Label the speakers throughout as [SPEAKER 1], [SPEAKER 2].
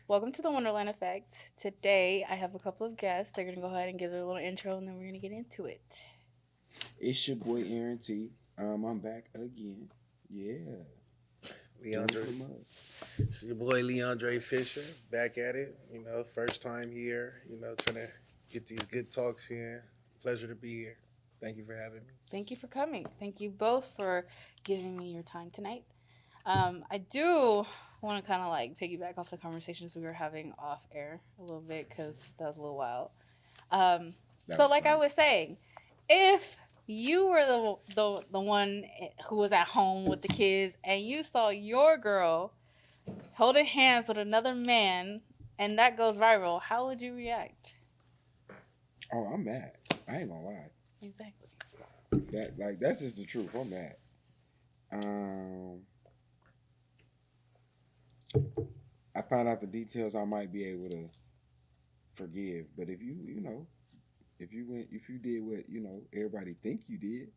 [SPEAKER 1] Welcome to the Wonderland Effect. Today, I have a couple of guests. They're going to go ahead and give their little intro, and then we're going to get into it.
[SPEAKER 2] It's your boy Aaron T. I'm back again. Yeah. Drink
[SPEAKER 3] Leandre,
[SPEAKER 2] the mug.
[SPEAKER 3] it's your boy Leandre Fisher, back at it. First time here. Trying to get these good talks in. Pleasure to be here. Thank you for having me.
[SPEAKER 1] Thank you for coming. Thank you both for giving me your time tonight. I do want to kind of like piggyback off the conversations we were having off air a little bit because that was a little wild. Um,
[SPEAKER 2] That
[SPEAKER 1] so,
[SPEAKER 2] was
[SPEAKER 1] like I
[SPEAKER 2] funny.
[SPEAKER 1] was saying, if you were the one who was at home with the kids and you saw your girl holding hands with another man and that goes viral, how would you react?
[SPEAKER 2] Oh, I'm mad. I ain't gonna lie.
[SPEAKER 1] Exactly.
[SPEAKER 2] That's just the truth. I'm mad. Um, I found out the details. I might be able to forgive, but if if you did what everybody think you did,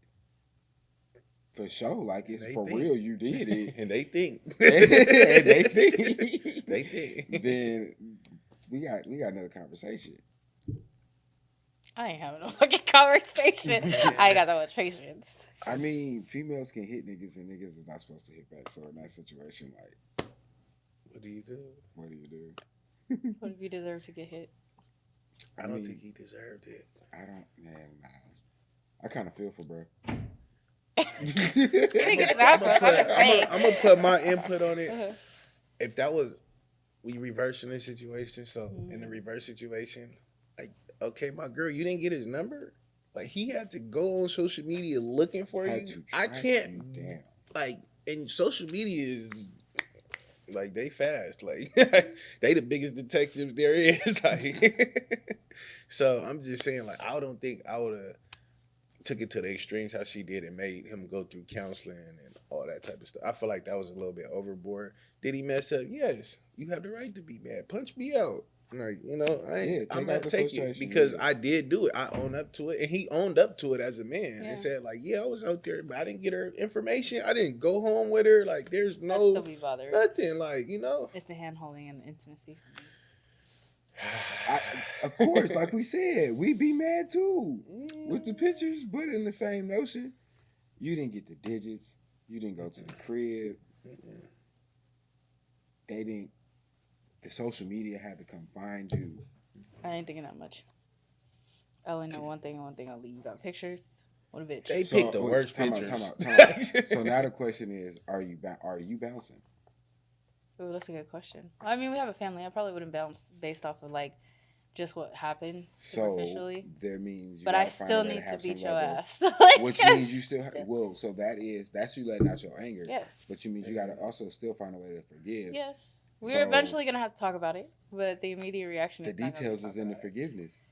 [SPEAKER 2] for sure, like
[SPEAKER 3] And
[SPEAKER 2] it's
[SPEAKER 3] they
[SPEAKER 2] for
[SPEAKER 3] think.
[SPEAKER 2] real, you did it,
[SPEAKER 3] And they think.
[SPEAKER 2] and they think,
[SPEAKER 3] They think.
[SPEAKER 2] then we got another conversation.
[SPEAKER 1] I ain't having no fucking conversation. I ain't got that much patience.
[SPEAKER 2] I mean, females can hit niggas, and niggas is not supposed to hit back. So in that situation, like,
[SPEAKER 3] What do you do?
[SPEAKER 2] what do you do?
[SPEAKER 1] What if you deserve to get hit?
[SPEAKER 3] I
[SPEAKER 2] I
[SPEAKER 3] don't
[SPEAKER 2] mean,
[SPEAKER 3] think he deserved it.
[SPEAKER 2] I don't, man, nah. I kind of feel for bro.
[SPEAKER 1] You didn't get to ask
[SPEAKER 3] I'm
[SPEAKER 1] her. I'm just saying.
[SPEAKER 3] gonna put my input on it.
[SPEAKER 1] Uh-huh.
[SPEAKER 3] If that was we reversing the situation, so in the
[SPEAKER 1] Mhm.
[SPEAKER 3] reverse situation, like, okay, my girl, you didn't get his number. Like, he had to go on social media looking for
[SPEAKER 2] Had
[SPEAKER 3] you.
[SPEAKER 2] to
[SPEAKER 3] I
[SPEAKER 2] track
[SPEAKER 3] can't,
[SPEAKER 2] you down.
[SPEAKER 3] like, and social media is like, they fast, like, they the biggest detectives there is. Like, so I'm just saying, like, I don't think I would have took it to the extremes how she did and made him go through counseling and all that type of stuff. I feel like that was a little bit overboard. Did he mess up? Yes. You have the right to be mad. Punch me out. Like,
[SPEAKER 2] Yeah,
[SPEAKER 3] I'm
[SPEAKER 2] take out
[SPEAKER 3] not
[SPEAKER 2] the
[SPEAKER 3] taking it
[SPEAKER 2] frustration.
[SPEAKER 3] because
[SPEAKER 2] Yeah.
[SPEAKER 3] I did do it. I own up to it, and he owned up to it as a man
[SPEAKER 1] Yeah.
[SPEAKER 3] and said, like, yeah, I was out there, but I didn't get her information. I didn't go home with her. Like, there's
[SPEAKER 1] I'd
[SPEAKER 3] no
[SPEAKER 1] still be bothered.
[SPEAKER 3] nothing. Like.
[SPEAKER 1] It's the hand holding and the intimacy for me.
[SPEAKER 2] I, of course, like we said, we be mad too with the pictures, but in the same notion, you didn't get the digits, you didn't go to the crib, they didn't. The social media had to come find you.
[SPEAKER 1] I ain't thinking that much. I only know one thing and one thing only. You got pictures. What a bitch.
[SPEAKER 3] They picked the
[SPEAKER 2] wait,
[SPEAKER 3] worst
[SPEAKER 2] time out,
[SPEAKER 3] pictures.
[SPEAKER 2] time out. So now the question is, are you bouncing?
[SPEAKER 1] Ooh, that's a good question. I mean, we have a family. I probably wouldn't bounce based off of like just what happened
[SPEAKER 2] So
[SPEAKER 1] superficially.
[SPEAKER 2] there means you
[SPEAKER 1] But I
[SPEAKER 2] gotta find
[SPEAKER 1] still
[SPEAKER 2] a way to
[SPEAKER 1] need to
[SPEAKER 2] have
[SPEAKER 1] beat
[SPEAKER 2] some
[SPEAKER 1] your
[SPEAKER 2] level,
[SPEAKER 1] ass. Like,
[SPEAKER 2] which
[SPEAKER 1] 'cause-
[SPEAKER 2] means you still well. So that's you letting out your anger.
[SPEAKER 1] yes,
[SPEAKER 2] But you means you gotta also still find a way to forgive.
[SPEAKER 1] yes. We're
[SPEAKER 2] So
[SPEAKER 1] eventually gonna have to talk about it, but the immediate reaction
[SPEAKER 2] the
[SPEAKER 1] is not gonna be
[SPEAKER 2] details
[SPEAKER 1] talk
[SPEAKER 2] is in the
[SPEAKER 1] about it.
[SPEAKER 2] forgiveness.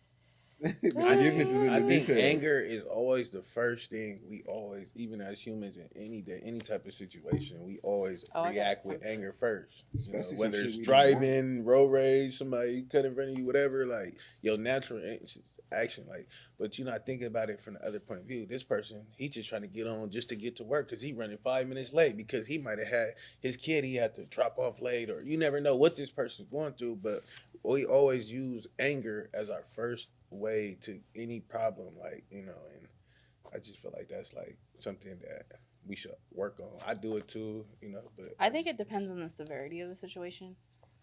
[SPEAKER 2] The forgiveness is in
[SPEAKER 3] I
[SPEAKER 2] the
[SPEAKER 3] think
[SPEAKER 2] details.
[SPEAKER 3] anger is always the first thing we always, even as humans in any type of situation, we always
[SPEAKER 1] Oh, I got
[SPEAKER 3] react
[SPEAKER 1] it.
[SPEAKER 3] with anger first.
[SPEAKER 2] Especially some
[SPEAKER 3] Whether
[SPEAKER 2] shit
[SPEAKER 3] it's
[SPEAKER 2] we don't want.
[SPEAKER 3] driving, road rage, somebody cut in front of you, whatever. Like, your natural action. Like, but you're not thinking about it from the other point of view. This person, he just trying to get on just to get to work because he running 5 minutes late because he might have had his kid. He had to drop off late, or you never know what this person's going through. But we always use anger as our first way to any problem, and I just feel like that's like something that we should work on. I do it too, but
[SPEAKER 1] I think it depends on the severity of the situation.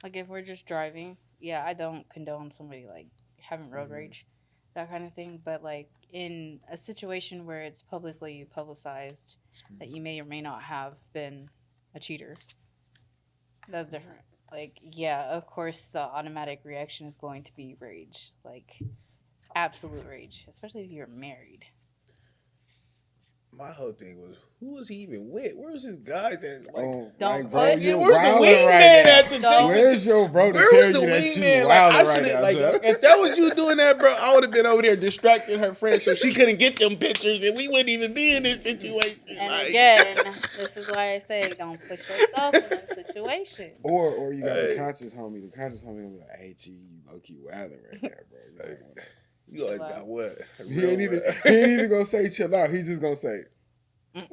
[SPEAKER 1] Like if we're just driving, yeah, I don't condone somebody like having road
[SPEAKER 3] Mhm.
[SPEAKER 1] rage, that kind of thing. But like in a situation where it's publicly publicized that you may or may not have been a cheater, that's different. Like, yeah, of course, the automatic reaction is going to be rage, like absolute rage, especially if you're married.
[SPEAKER 3] my whole thing was, who was he even with? Where was his guys at? Like,
[SPEAKER 2] Oh,
[SPEAKER 1] Don't
[SPEAKER 2] like, bro,
[SPEAKER 1] put-
[SPEAKER 2] you're
[SPEAKER 3] where's the
[SPEAKER 2] wilding
[SPEAKER 3] wingman
[SPEAKER 2] right now.
[SPEAKER 3] at the
[SPEAKER 1] Don't-
[SPEAKER 2] Where's your bro to
[SPEAKER 3] Where
[SPEAKER 2] tell
[SPEAKER 3] was the
[SPEAKER 2] you that you
[SPEAKER 3] wingman? Like, I
[SPEAKER 2] wilding right
[SPEAKER 3] should have,
[SPEAKER 2] now?
[SPEAKER 3] like,
[SPEAKER 2] Joe?
[SPEAKER 3] if that was you doing that, bro, I would have been over there distracting her friend so she couldn't get them pictures, and we wouldn't even be in this situation.
[SPEAKER 1] And
[SPEAKER 3] like.
[SPEAKER 1] again, this is why I say don't put yourself in that situation.
[SPEAKER 2] Or you got the
[SPEAKER 3] Hey.
[SPEAKER 2] conscious homie. The conscious homie gonna be like, "Hey, G, you low key wilding right now, bro." You
[SPEAKER 3] Hey.
[SPEAKER 2] know?
[SPEAKER 3] You always
[SPEAKER 1] Chill out.
[SPEAKER 3] got what?
[SPEAKER 2] He ain't even gonna say chill out. He just gonna say.
[SPEAKER 3] Give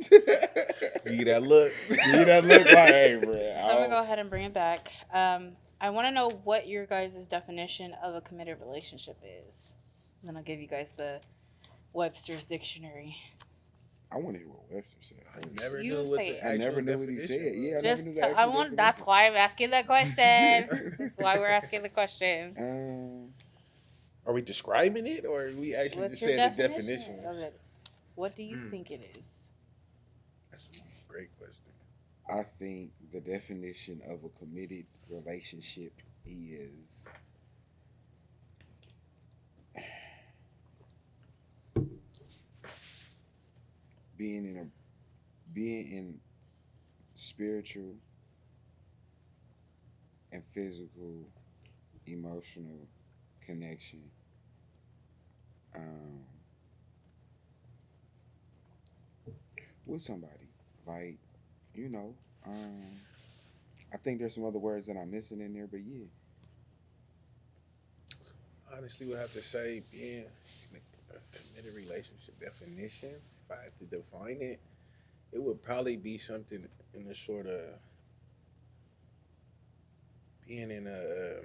[SPEAKER 3] you that look.
[SPEAKER 2] Give you that look like, hey, bro.
[SPEAKER 1] So I'm gonna go ahead and bring it back. I want to know what your guys' definition of a committed relationship is. Then I'll give you guys the Webster's dictionary.
[SPEAKER 2] I want to hear what Webster said.
[SPEAKER 3] I
[SPEAKER 2] first.
[SPEAKER 3] never
[SPEAKER 1] You
[SPEAKER 3] knew what
[SPEAKER 1] say
[SPEAKER 3] the
[SPEAKER 1] it.
[SPEAKER 2] I never
[SPEAKER 3] actual
[SPEAKER 2] knew what he
[SPEAKER 3] definition
[SPEAKER 2] said.
[SPEAKER 3] was.
[SPEAKER 2] Yeah, I never
[SPEAKER 1] Just
[SPEAKER 2] knew the
[SPEAKER 1] I
[SPEAKER 2] actual
[SPEAKER 1] want. That's
[SPEAKER 2] definition.
[SPEAKER 1] why I'm asking the question. That's why we're asking the question.
[SPEAKER 3] Are we describing it, or are we actually
[SPEAKER 1] What's
[SPEAKER 3] just
[SPEAKER 1] your
[SPEAKER 3] saying the
[SPEAKER 1] definition
[SPEAKER 3] definition?
[SPEAKER 1] of it? What do you
[SPEAKER 3] Hmm.
[SPEAKER 1] think it is?
[SPEAKER 3] That's a great question.
[SPEAKER 2] I think the definition of a committed relationship is being in spiritual and physical, emotional connection. With somebody, like, you know, I think there's some other words that I'm missing in there, but yeah.
[SPEAKER 3] Honestly, would have to say being in a committed relationship definition. If I had to define it, it would probably be something in the sort of being in a.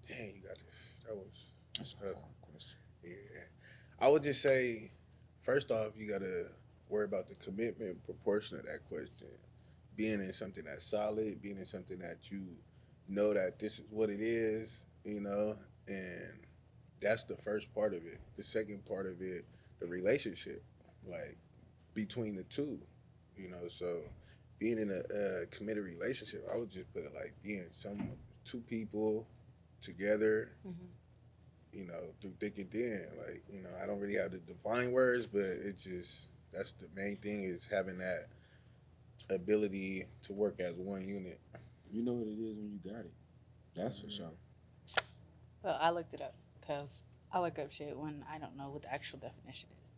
[SPEAKER 3] Dang, you got this.
[SPEAKER 2] That's a hard question.
[SPEAKER 3] Yeah. I would just say, first off, you gotta worry about the commitment proportion of that question. Being in something that's solid, being in something that you know that this is what it is, and that's the first part of it. The second part of it, the relationship, like between the two, so being in a committed relationship, I would just put it like being two people together, through thick and thin. Like, I don't really have the defined words, but it's just that's the main thing is having that ability to work as one unit.
[SPEAKER 2] You know what it is when you got it. That's for sure.
[SPEAKER 1] Well, I looked it up because I look up shit when I don't know what the actual definition is.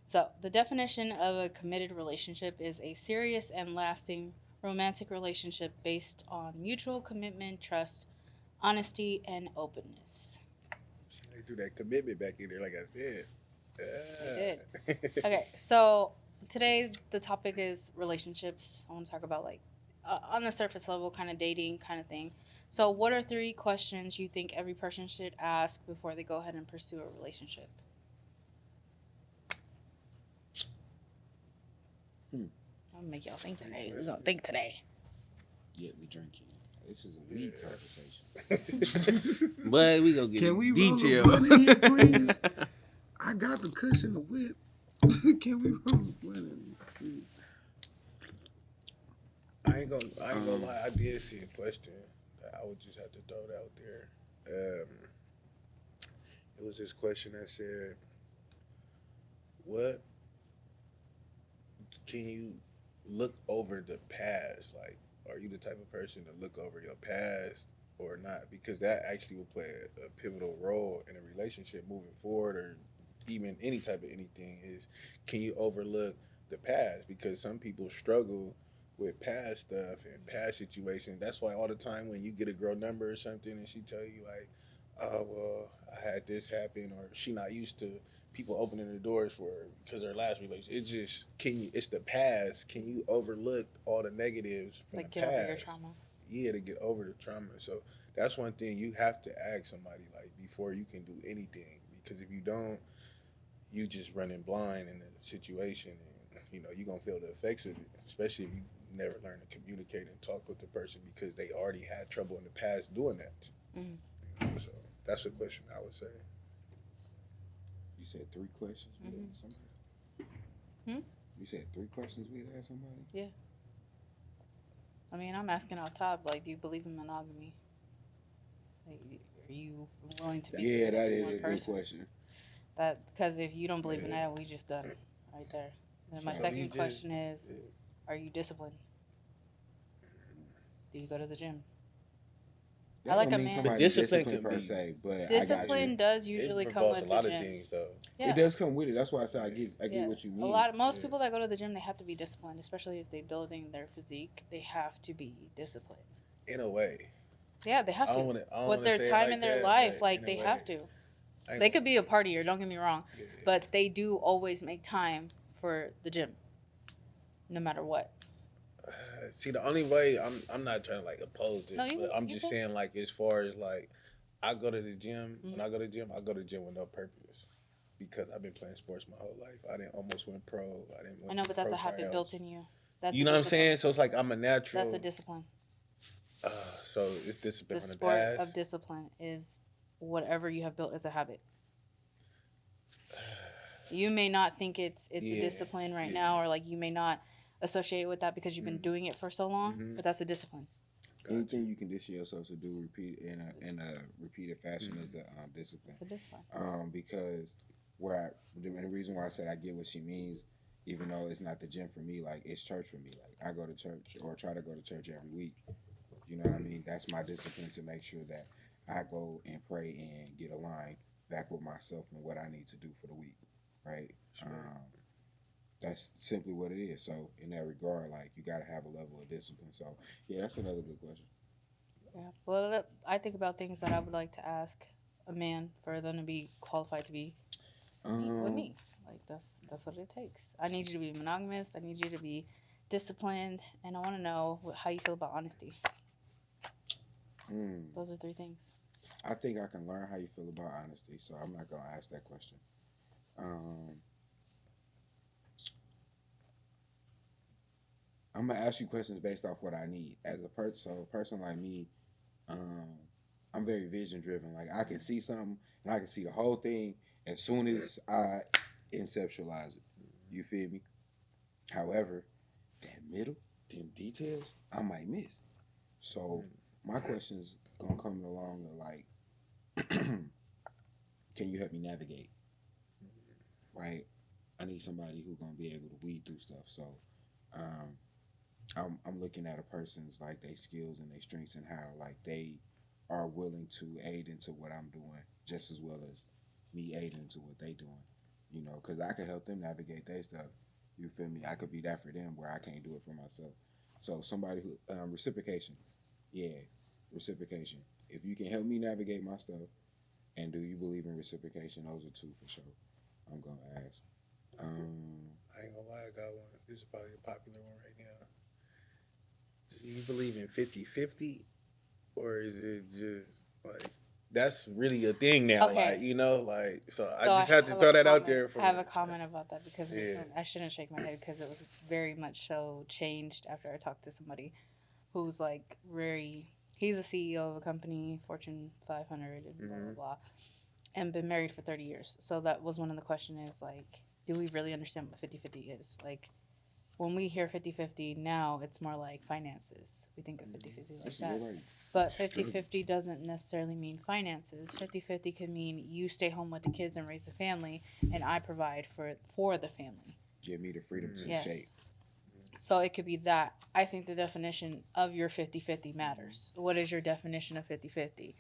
[SPEAKER 1] So, the definition of a committed relationship is a serious and lasting romantic relationship based on mutual commitment, trust, honesty, and openness.
[SPEAKER 3] They threw that commitment back in there, like I said.
[SPEAKER 1] They did. Okay, so today the topic is relationships. I want to talk about like on the surface level, kind of dating kind of thing. So, what are 3 questions you think every person should ask before they go ahead and pursue a relationship? I'm gonna make y'all think today. We're gonna think today.
[SPEAKER 2] Yeah, we drinking. This is a weed conversation.
[SPEAKER 3] But we gonna get
[SPEAKER 2] Can we
[SPEAKER 3] detail.
[SPEAKER 2] roll a blunt, please? I got the cushion to whip. Can we roll a blunt, please?
[SPEAKER 3] I ain't gonna lie. I did see a question. I would just have to throw it out there. It was this question that said, "What can you look over the past? Like, are you the type of person to look over your past or not? Because that actually will play a pivotal role in a relationship moving forward, or even any type of anything. Is can you overlook the past? Because some people struggle with past stuff and past situations. That's why all the time when you get a girl number or something and she tell you like, oh well, I had this happen, or she not used to people opening the doors for her because her last relationship. It's just it's the past. Can you overlook all the negatives from
[SPEAKER 1] Like
[SPEAKER 3] the
[SPEAKER 1] get
[SPEAKER 3] past?
[SPEAKER 1] over your trauma.
[SPEAKER 3] Yeah, to get over the trauma. So that's one thing you have to ask somebody like before you can do anything. Because if you don't, you just running blind in the situation, and you're gonna feel the effects of it, especially if you never learn to communicate and talk with the person because they already had trouble in the past doing that. So that's a question I would say.
[SPEAKER 2] You said 3 questions we had somebody? You said 3 questions we had somebody?
[SPEAKER 1] Yeah. I mean, I'm asking off top, like, do you believe in monogamy? Like, are you willing to be
[SPEAKER 2] Yeah, that
[SPEAKER 1] with
[SPEAKER 2] is
[SPEAKER 1] one
[SPEAKER 2] a good
[SPEAKER 1] person?
[SPEAKER 2] question.
[SPEAKER 1] That because if you don't believe in that, we just done right there. Then my
[SPEAKER 3] So
[SPEAKER 1] second
[SPEAKER 3] you just-
[SPEAKER 1] question is, are you disciplined? Do you go to the gym?
[SPEAKER 2] That
[SPEAKER 1] I like
[SPEAKER 2] don't
[SPEAKER 1] a
[SPEAKER 2] mean
[SPEAKER 1] man.
[SPEAKER 2] somebody
[SPEAKER 3] But discipline
[SPEAKER 2] disciplined
[SPEAKER 3] can
[SPEAKER 2] per
[SPEAKER 3] be-
[SPEAKER 2] se, but I got
[SPEAKER 1] Discipline
[SPEAKER 2] you.
[SPEAKER 1] does usually
[SPEAKER 3] it
[SPEAKER 1] come
[SPEAKER 3] involves
[SPEAKER 1] with
[SPEAKER 3] a lot
[SPEAKER 1] the
[SPEAKER 3] of
[SPEAKER 1] gym.
[SPEAKER 3] things though.
[SPEAKER 1] Yeah.
[SPEAKER 2] It does come with it. That's why I say I get
[SPEAKER 1] Yeah.
[SPEAKER 2] what you mean.
[SPEAKER 1] Most
[SPEAKER 3] Yeah.
[SPEAKER 1] people that go to the gym, they have to be disciplined, especially if they're building their physique. They have to be disciplined.
[SPEAKER 3] In a way.
[SPEAKER 1] Yeah, they have
[SPEAKER 3] I
[SPEAKER 1] to.
[SPEAKER 3] don't wanna
[SPEAKER 1] With their
[SPEAKER 3] say it
[SPEAKER 1] time
[SPEAKER 3] like
[SPEAKER 1] in their
[SPEAKER 3] that,
[SPEAKER 1] life,
[SPEAKER 3] but
[SPEAKER 1] like
[SPEAKER 3] in a
[SPEAKER 1] they
[SPEAKER 3] way.
[SPEAKER 1] have to.
[SPEAKER 3] I ain't
[SPEAKER 1] They could be a partier, don't get me wrong,
[SPEAKER 3] Yeah.
[SPEAKER 1] but they do always make time for the gym, no matter what.
[SPEAKER 3] See, the only way I'm not trying to like oppose this,
[SPEAKER 1] No, you
[SPEAKER 3] but I'm
[SPEAKER 1] you
[SPEAKER 3] just
[SPEAKER 1] can.
[SPEAKER 3] saying like as far as like I go to the gym. When
[SPEAKER 1] Mhm.
[SPEAKER 3] I go to the gym, I go to the gym with no purpose because I've been playing sports my whole life. I didn't almost went pro. I didn't
[SPEAKER 1] I
[SPEAKER 3] went
[SPEAKER 1] know,
[SPEAKER 3] to
[SPEAKER 1] but that's
[SPEAKER 3] pro
[SPEAKER 1] a habit built
[SPEAKER 3] tryouts.
[SPEAKER 1] in you. That's
[SPEAKER 3] You
[SPEAKER 1] a
[SPEAKER 3] know what I'm
[SPEAKER 1] discipline.
[SPEAKER 3] saying? So it's like I'm a
[SPEAKER 1] That's a
[SPEAKER 3] natural.
[SPEAKER 1] discipline.
[SPEAKER 3] Uh, so it's discipline
[SPEAKER 1] The
[SPEAKER 3] from the
[SPEAKER 1] sport of
[SPEAKER 3] past.
[SPEAKER 1] discipline is whatever you have built as a habit. You may not think it's a
[SPEAKER 3] Yeah,
[SPEAKER 1] discipline right
[SPEAKER 3] yeah.
[SPEAKER 1] now, or like you may not associate it with that because you've been doing it for so long,
[SPEAKER 3] Mm-hmm.
[SPEAKER 1] but that's a discipline.
[SPEAKER 3] Gotcha.
[SPEAKER 2] Anything you condition yourself to do repeat in a repeated fashion is a discipline.
[SPEAKER 1] It's a discipline.
[SPEAKER 2] Because and the reason why I said I get what she means, even though it's not the gym for me, like it's church for me. Like I go to church or try to go to church every week. You know what I mean? That's my discipline to make sure that I go and pray and get aligned back with myself and what I need to do for the week. Right?
[SPEAKER 3] Sure.
[SPEAKER 2] That's simply what it is. So in that regard, like you got to have a level of discipline. So yeah, that's another good question.
[SPEAKER 1] Yeah. Well, I think about things that I would like to ask a man for them to be qualified to be with me. Like that's what it takes. I need you to be monogamous. I need you to be disciplined, and I want to know how you feel about honesty. Those are 3 things.
[SPEAKER 2] I think I can learn how you feel about honesty, so I'm not gonna ask that question. I'm gonna ask you questions based off what I need as a person. So a person like me, I'm very vision driven. Like I can see something and I can see the whole thing as soon as I conceptualize it. You feel me? However, that middle, them details, I might miss. So my question's gonna come along to like, can you help me navigate? Right? I need somebody who's gonna be able to weed through stuff. So I'm looking at a person's like their skills and their strengths and how like they are willing to aid into what I'm doing just as well as me aiding into what they doing. You know, because I could help them navigate their stuff. You feel me? I could be that for them where I can't do it for myself. So somebody who reciprocation, yeah, reciprocation. If you can help me navigate my stuff, and do you believe in reciprocation? Those are 2 for sure. I'm gonna ask.
[SPEAKER 3] I ain't gonna lie, I got one. This is probably a popular one right now. Do you believe in 50-50? Or is it just like that's really a thing now?
[SPEAKER 1] Okay.
[SPEAKER 3] Like, you know, like so I
[SPEAKER 1] So
[SPEAKER 3] just had to
[SPEAKER 1] have
[SPEAKER 3] throw
[SPEAKER 1] a
[SPEAKER 3] that out
[SPEAKER 1] comment-
[SPEAKER 3] there for
[SPEAKER 1] I have a comment about that because
[SPEAKER 3] Yeah.
[SPEAKER 1] I shouldn't shake my head because it was very much so changed after I talked to somebody who's like he's a CEO of a company, Fortune 500 and blah, blah, blah, and been married for 30 years. So that was one of the questions is like, do we really understand what 50-50 is? Like, when we hear 50-50 now, it's more like finances. We think of 50-50 like that. But 50-50 doesn't necessarily mean finances. 50-50 can mean you stay home with the kids and raise the family, and I provide for the family.
[SPEAKER 2] Give me the freedom to
[SPEAKER 1] Yes.
[SPEAKER 2] shape.
[SPEAKER 1] So it could be that. I think the definition of your 50-50 matters. What is your definition of 50-50?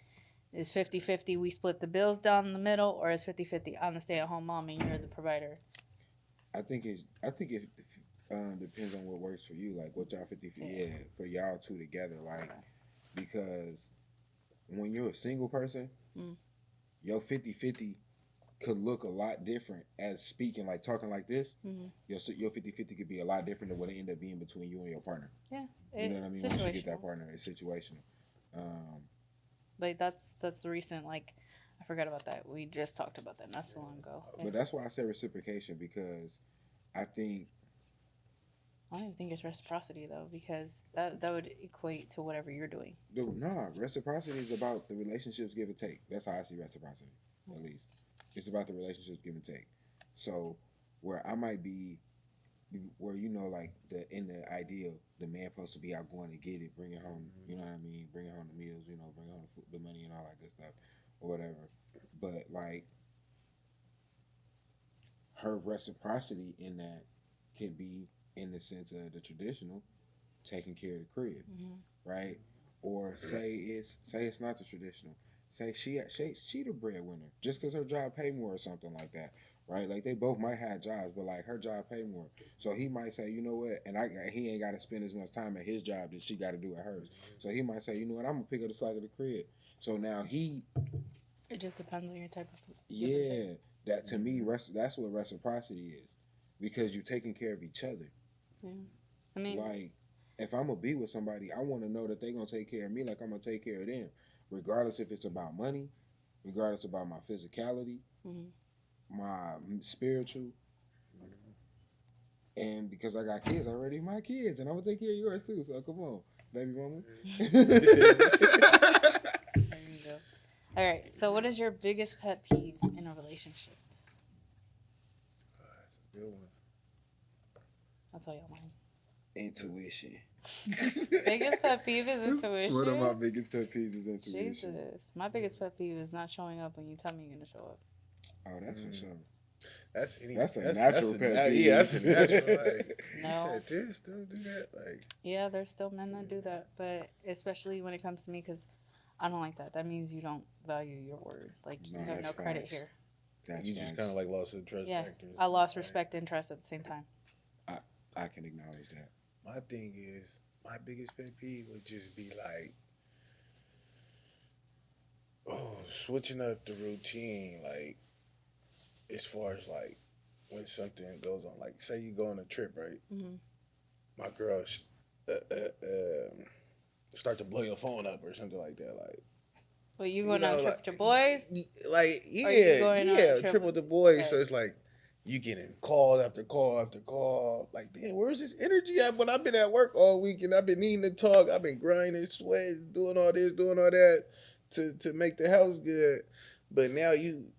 [SPEAKER 1] Is 50-50 we split the bills down the middle, or is 50-50 I'm the stay-at-home mom and you're the provider?
[SPEAKER 2] I think it depends on what works for you. Like what y'all 50 for y'all 2 together. Like because when you're a single person, your 50-50 could look a lot different as speaking like talking like this. Your 50-50 could be a lot different than what it end up being between you and your partner.
[SPEAKER 1] Yeah,
[SPEAKER 2] you know what I mean. Once you get that partner, it's situational.
[SPEAKER 1] But that's recent. Like I forgot about that. We just talked about that not too long ago.
[SPEAKER 2] But that's why I say reciprocation because I think.
[SPEAKER 1] I don't even think it's reciprocity though, because that would equate to whatever you're doing.
[SPEAKER 2] Nah, reciprocity is about the relationships give and take. That's how I see reciprocity, at least. It's about the relationships give and take. So where I might be, where like in the ideal, the man supposed to be out going to get it, bring it home. You know what I mean? Bring it home the meals. Bring home the money and all that good stuff, or whatever. But like her reciprocity in that can be in the sense of the traditional, taking care of the crib, right? Or say it's not the traditional. Say she the breadwinner just because her job pay more or something like that, right? Like they both might have jobs, but like her job pay more, so he might say, you know what, and he ain't got to spend as much time at his job that she got to do at hers. So he might say, you know what, I'm gonna pick up the slack of the crib. So now
[SPEAKER 1] It just depends on your type of.
[SPEAKER 2] Yeah, that to me, that's what reciprocity is, because you're taking care of each other.
[SPEAKER 1] Yeah, I mean,
[SPEAKER 2] like if I'm gonna be with somebody, I want to know that they're gonna take care of me like I'm gonna take care of them, regardless if it's about money, regardless about my physicality, my spiritual, and because I got kids, I already my kids, and I'm gonna take care of yours too. So come on, baby mama.
[SPEAKER 1] There you go. All right. So, what is your biggest pet peeve in a relationship?
[SPEAKER 3] That's a good one.
[SPEAKER 1] I'll tell y'all mine.
[SPEAKER 2] Intuition.
[SPEAKER 1] Biggest pet peeve is intuition.
[SPEAKER 2] One of my biggest pet peeves is intuition.
[SPEAKER 1] Jesus, my biggest pet peeve is not showing up when you tell me you're gonna show up.
[SPEAKER 2] Oh, that's for sure.
[SPEAKER 3] That's
[SPEAKER 2] a natural pet peeve.
[SPEAKER 3] Yeah, that's a natural. Like,
[SPEAKER 1] No.
[SPEAKER 3] you said this, don't do that. Like,
[SPEAKER 1] Yeah, there's still men that do that, but especially when it comes to me, because I don't like that. That means you don't value your word. Like you
[SPEAKER 2] No,
[SPEAKER 1] have
[SPEAKER 2] that's
[SPEAKER 1] no credit
[SPEAKER 2] facts.
[SPEAKER 1] here.
[SPEAKER 2] That's
[SPEAKER 3] you just
[SPEAKER 2] facts.
[SPEAKER 3] kind of like lost the trust
[SPEAKER 1] Yeah,
[SPEAKER 3] factor.
[SPEAKER 1] I lost
[SPEAKER 3] Like,
[SPEAKER 1] respect and trust at the same time.
[SPEAKER 2] I can acknowledge that.
[SPEAKER 3] My thing is, my biggest pet peeve would just be like, switching up the routine. Like, as far as like when something goes on, like say you go on a trip, right?
[SPEAKER 1] Mm-hmm.
[SPEAKER 3] My girl start to blow your phone up or something like that. Like,
[SPEAKER 1] Well, you going on a trip
[SPEAKER 3] like,
[SPEAKER 1] with your boys?
[SPEAKER 3] Like,
[SPEAKER 1] Or you
[SPEAKER 3] yeah,
[SPEAKER 1] going on a trip
[SPEAKER 3] trip with the boys.
[SPEAKER 1] okay.
[SPEAKER 3] So it's like you getting call after call after call. Like, damn, where's this energy at? When I've been at work all week and I've been needing to talk, I've been grinding, sweating, doing all this, doing all that to make the house good. But now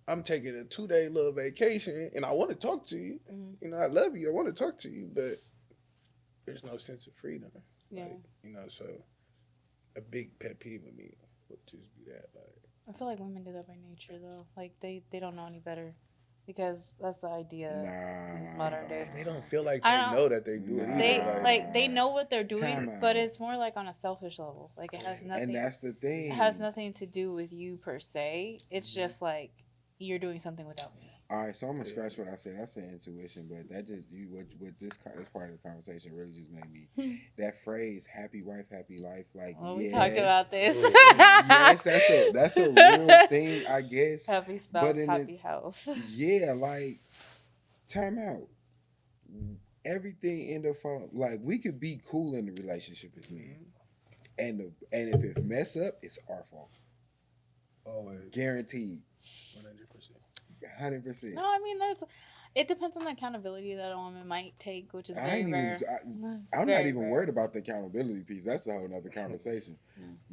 [SPEAKER 3] I'm taking a 2-day little vacation and I want to talk to you.
[SPEAKER 1] Mm-hmm.
[SPEAKER 3] You know, I love you. I want to talk to you, but there's no sense of freedom.
[SPEAKER 1] Yeah.
[SPEAKER 3] Like, you know, so a big pet peeve with me would just be that. Like,
[SPEAKER 1] I feel like women do that by nature, though. Like they don't know any better, because that's the idea in these modern days.
[SPEAKER 3] they don't feel like
[SPEAKER 1] I
[SPEAKER 3] they
[SPEAKER 1] don't-
[SPEAKER 3] know that they do it
[SPEAKER 2] Nah.
[SPEAKER 3] either.
[SPEAKER 1] They they know what they're doing,
[SPEAKER 2] Time
[SPEAKER 1] but
[SPEAKER 2] out.
[SPEAKER 1] it's more like on a selfish level. Like it has nothing.
[SPEAKER 2] And that's the thing.
[SPEAKER 1] It has nothing to do with you per se. It's just like you're doing something without me.
[SPEAKER 2] All right, so I'm gonna scratch what I said. I said intuition, but that just what this part of the conversation really just made me. That phrase "happy wife, happy life," like
[SPEAKER 1] Well, we
[SPEAKER 2] yes,
[SPEAKER 1] talked about this.
[SPEAKER 2] yes, that's a real thing, I guess.
[SPEAKER 1] Happy spouse,
[SPEAKER 2] But in
[SPEAKER 1] happy house.
[SPEAKER 2] Yeah, like time out. Everything end up falling. Like we could be cool in the relationship as men, and if it mess up, it's our fault.
[SPEAKER 3] Always.
[SPEAKER 2] Guaranteed.
[SPEAKER 3] 100%.
[SPEAKER 2] 100%.
[SPEAKER 1] No, I mean it depends on the accountability that a woman might take, which is very rare.
[SPEAKER 2] I'm
[SPEAKER 1] Very
[SPEAKER 2] not even
[SPEAKER 1] rare.
[SPEAKER 2] worried about the accountability piece. That's a whole nother conversation.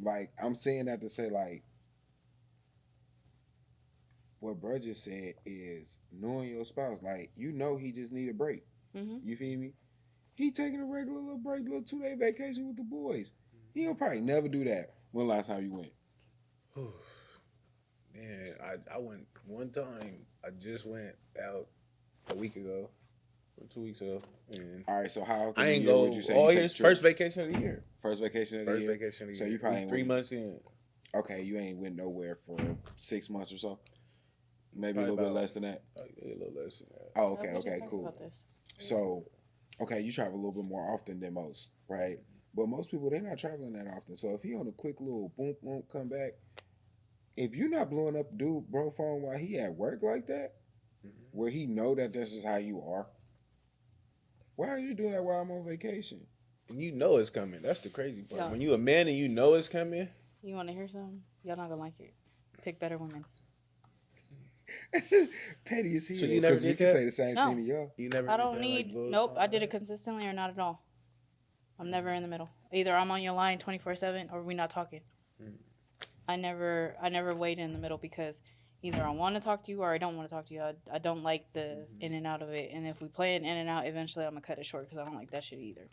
[SPEAKER 2] Like, I'm saying that to say, like, what bro just said is knowing your spouse. Like, you know he just need a break.
[SPEAKER 1] Mm-hmm.
[SPEAKER 2] You feel me? He taking a regular little break, little 2-day vacation with the boys. He'll probably never do that. When last time you went?
[SPEAKER 3] Man, I went one time. I just went out a week ago, or 2 weeks ago. And
[SPEAKER 2] All right, so how often
[SPEAKER 3] I
[SPEAKER 2] a
[SPEAKER 3] ain't
[SPEAKER 2] year
[SPEAKER 3] go
[SPEAKER 2] would you say
[SPEAKER 3] all
[SPEAKER 2] you take
[SPEAKER 3] year's
[SPEAKER 2] trips?
[SPEAKER 3] first vacation of the year.
[SPEAKER 2] First vacation of the
[SPEAKER 3] First
[SPEAKER 2] year?
[SPEAKER 3] vacation of the
[SPEAKER 2] So
[SPEAKER 3] year.
[SPEAKER 2] you probably
[SPEAKER 3] We 3
[SPEAKER 2] went-
[SPEAKER 3] months in.
[SPEAKER 2] Okay, you ain't went nowhere for 6 months or so? Maybe
[SPEAKER 3] Probably
[SPEAKER 2] a little bit
[SPEAKER 3] about-
[SPEAKER 2] less than that?
[SPEAKER 3] A little less than that.
[SPEAKER 2] Oh, okay,
[SPEAKER 1] We just
[SPEAKER 2] okay,
[SPEAKER 1] talked
[SPEAKER 2] cool.
[SPEAKER 1] about this.
[SPEAKER 2] So, okay, you travel a little bit more often than most, right? But most people, they're not traveling that often. So if he on a quick little boom, boom, come back, if you're not blowing up dude bro phone while he at work like that, where he know that this is how you are, why are you doing that while I'm on vacation?
[SPEAKER 3] And you know it's coming. That's the crazy part.
[SPEAKER 1] Yeah.
[SPEAKER 3] When you a man and you know it's coming,
[SPEAKER 1] You want to hear something? Y'all not gonna like it. Pick better women.
[SPEAKER 2] Petty as hell.
[SPEAKER 3] So you never
[SPEAKER 2] 'cause we
[SPEAKER 3] did
[SPEAKER 2] can
[SPEAKER 3] that?
[SPEAKER 2] say the same
[SPEAKER 1] No.
[SPEAKER 2] thing to y'all.
[SPEAKER 3] you never.
[SPEAKER 1] I
[SPEAKER 3] did
[SPEAKER 1] don't
[SPEAKER 3] that,
[SPEAKER 1] need.
[SPEAKER 3] like, blow
[SPEAKER 1] Nope.
[SPEAKER 3] phone
[SPEAKER 1] I did it
[SPEAKER 3] up?
[SPEAKER 1] consistently or not at all. I'm never in the middle. Either I'm on your line 24/7 or we not talking. I never wait in the middle, because either I want to talk to you or I don't want to talk to you. I don't like the in and out of it. And if we play it in and out, eventually I'm gonna cut it short, because I don't like that shit either.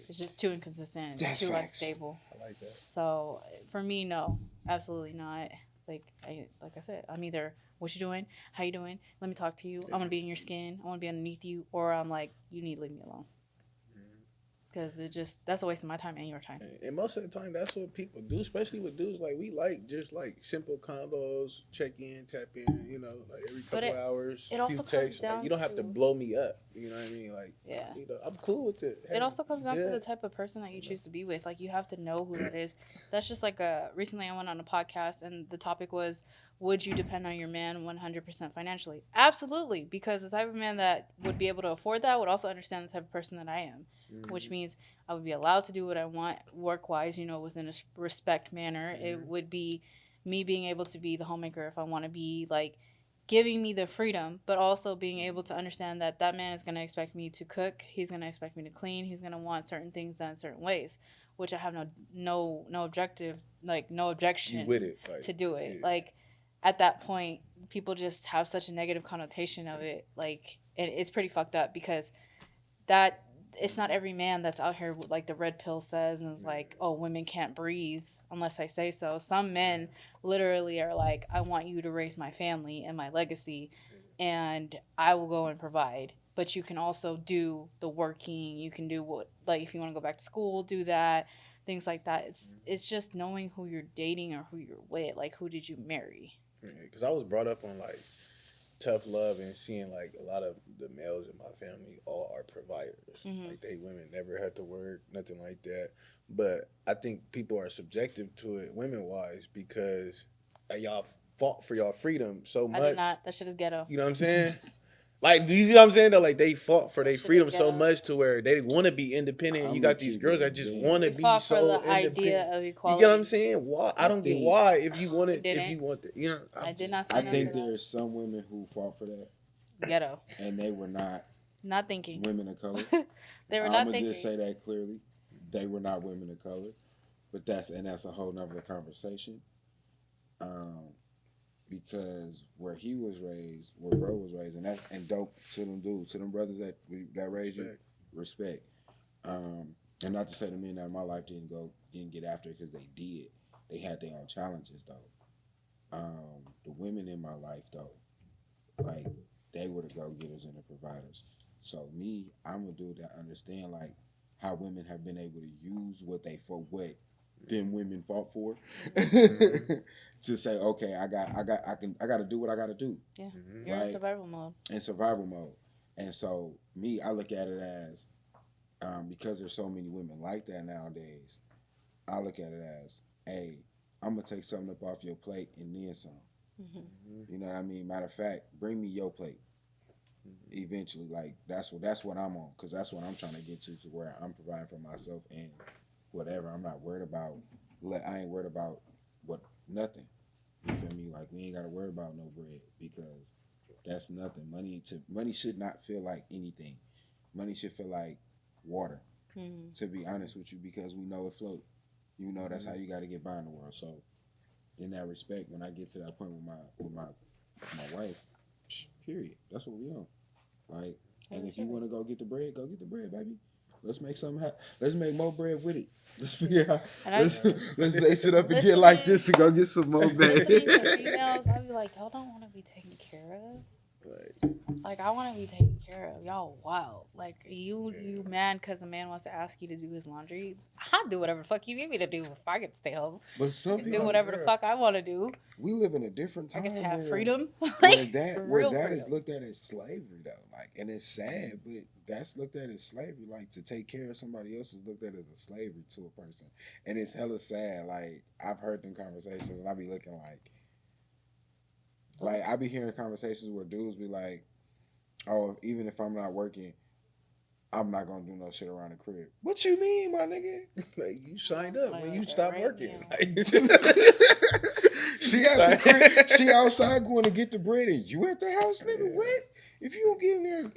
[SPEAKER 1] It's just too inconsistent,
[SPEAKER 2] That's
[SPEAKER 1] too
[SPEAKER 2] facts.
[SPEAKER 1] unstable.
[SPEAKER 3] I like that.
[SPEAKER 1] So for me, no, absolutely not. Like I said, I'm either what you doing, how you doing, let me talk to you. I want to be in your skin, I want to be underneath you, or I'm like, you need to leave me alone. Because that's a waste of my time and your time.
[SPEAKER 3] And most of the time, that's what people do, especially with dudes. Like, we like just like simple combos, check in, tap in, you know, like every
[SPEAKER 1] But
[SPEAKER 3] couple hours.
[SPEAKER 1] it
[SPEAKER 3] few
[SPEAKER 1] also comes
[SPEAKER 3] texts.
[SPEAKER 1] down
[SPEAKER 3] Like, you don't have to
[SPEAKER 1] to-
[SPEAKER 3] blow me up. You know what I mean? Like,
[SPEAKER 1] Yeah.
[SPEAKER 3] you know, I'm cool with it. Hey,
[SPEAKER 1] It also comes down to
[SPEAKER 3] yeah.
[SPEAKER 1] the type of person that you choose to be with. Like, you have to know who that is. That's just like recently I went on a podcast and the topic was, would you depend on your man 100% financially? Absolutely, because the type of man that would be able to afford that would also understand the type of person that I am, which means I would be allowed to do what I want work wise, you know, within a respect manner. It would be me being able to be the homemaker if I want to be, like, giving me the freedom, but also being able to understand that that man is going to expect me to cook. He's going to expect me to clean. He's going to want certain things done certain ways, which I have no objective, like no objection
[SPEAKER 3] You with it, like,
[SPEAKER 1] to do it.
[SPEAKER 3] yeah.
[SPEAKER 1] Like, at that point, people just have such a negative connotation of it. Like, and it's pretty fucked up because that it's not every man that's out here like the red pill says and is like, oh, women can't breathe unless I say so. Some men literally are like, I want you to raise my family and my legacy, and I will go and provide. But you can also do the working. You can do what, like, if you want to go back to school, do that, things like that. It's just knowing who you're dating or who you're with. Like, who did you marry?
[SPEAKER 3] Because I was brought up on like tough love and seeing like a lot of the males in my family all are providers. Like they women never had to work, nothing like that. But I think people are subjective to it, women wise, because y'all fought for y'all freedom so much.
[SPEAKER 1] I did not. That shit is ghetto.
[SPEAKER 3] You know what I'm saying? Like, do you see what I'm saying? Though, like they fought for their
[SPEAKER 1] That shit
[SPEAKER 3] freedom
[SPEAKER 1] is
[SPEAKER 3] so
[SPEAKER 1] ghetto.
[SPEAKER 3] much to where they want to be independent. And you got
[SPEAKER 2] I'ma
[SPEAKER 3] these
[SPEAKER 2] keep
[SPEAKER 3] girls
[SPEAKER 2] it
[SPEAKER 3] that just
[SPEAKER 2] big.
[SPEAKER 3] want to
[SPEAKER 1] We
[SPEAKER 3] be
[SPEAKER 1] fought
[SPEAKER 3] so
[SPEAKER 1] for the
[SPEAKER 3] independent.
[SPEAKER 1] idea of
[SPEAKER 3] You
[SPEAKER 1] equality.
[SPEAKER 3] get what I'm saying? Why? I don't get
[SPEAKER 2] think-
[SPEAKER 3] why if you want it, if
[SPEAKER 1] didn't.
[SPEAKER 3] you want it, you know.
[SPEAKER 1] I did not
[SPEAKER 2] I
[SPEAKER 1] sign up
[SPEAKER 2] think
[SPEAKER 1] for that.
[SPEAKER 2] there's some women who fought for that,
[SPEAKER 1] Ghetto.
[SPEAKER 2] and they were not
[SPEAKER 1] Not thinking.
[SPEAKER 2] women of color.
[SPEAKER 1] They were
[SPEAKER 2] I'm
[SPEAKER 1] not
[SPEAKER 2] gonna
[SPEAKER 1] thinking.
[SPEAKER 2] just say that clearly. They were not women of color, but that's a whole nother conversation. Because where he was raised, where bro was raised, and dope to them dudes, to them brothers that raised you, respect. And not to say the men that in my life didn't get after it, because they did. They had their own challenges though. The women in my life though, like they were the go-getters and the providers. So me, I'm a dude that understand like how women have been able to use what them women fought for to say, okay, I gotta do what I gotta do.
[SPEAKER 1] Yeah, you're in survival mode.
[SPEAKER 2] In survival mode. And so me, I look at it as because there's so many women like that nowadays, I look at it as, hey, I'm gonna take something up off your plate and then some. You know what I mean? Matter of fact, bring me your plate. Eventually, like that's what I'm on, because that's what I'm trying to get to where I'm providing for myself and whatever. I'm not worried about. I ain't worried about nothing. You feel me? Like we ain't gotta worry about no bread, because that's nothing. Money should not feel like anything. Money should feel like water. To be honest with you, because we know it float. You know that's how you got to get by in the world. So, in that respect, when I get to that point with my wife, period. That's what we on. Like, and if you want to go get the bread, baby. Let's make something happen. Let's make more bread with it. Let's figure out. Let's lace it up and get like this and go get some more bread.
[SPEAKER 1] Listening to females, I'd be like, y'all don't want to be taken care of. Like, I want to be taken care of. Y'all wild. Like, you mad because a man wants to ask you to do his laundry? I'll do whatever the fuck you need me to do if I get to stay home.
[SPEAKER 2] But some people
[SPEAKER 1] do whatever the fuck I want to do.
[SPEAKER 2] We live in a different time.
[SPEAKER 1] I get to have freedom.
[SPEAKER 2] Where that is
[SPEAKER 1] freedom.
[SPEAKER 2] looked at as slavery, though. Like, and it's sad, but that's looked at as slavery. Like, to take care of somebody else is looked at as a slavery to a person, and it's hella sad. Like, I've heard them conversations, and I be looking like I be hearing conversations where dudes be like, "Oh, even if I'm not working, I'm not gonna do no shit around the crib." What you mean, my nigga?
[SPEAKER 3] Like, you signed up when you
[SPEAKER 1] Like,
[SPEAKER 3] stopped
[SPEAKER 1] right
[SPEAKER 3] working.
[SPEAKER 1] now.
[SPEAKER 2] She at the crib, she outside going to get the bread, and you at the house, nigga.
[SPEAKER 3] Yeah.
[SPEAKER 2] What? If you don't get in there,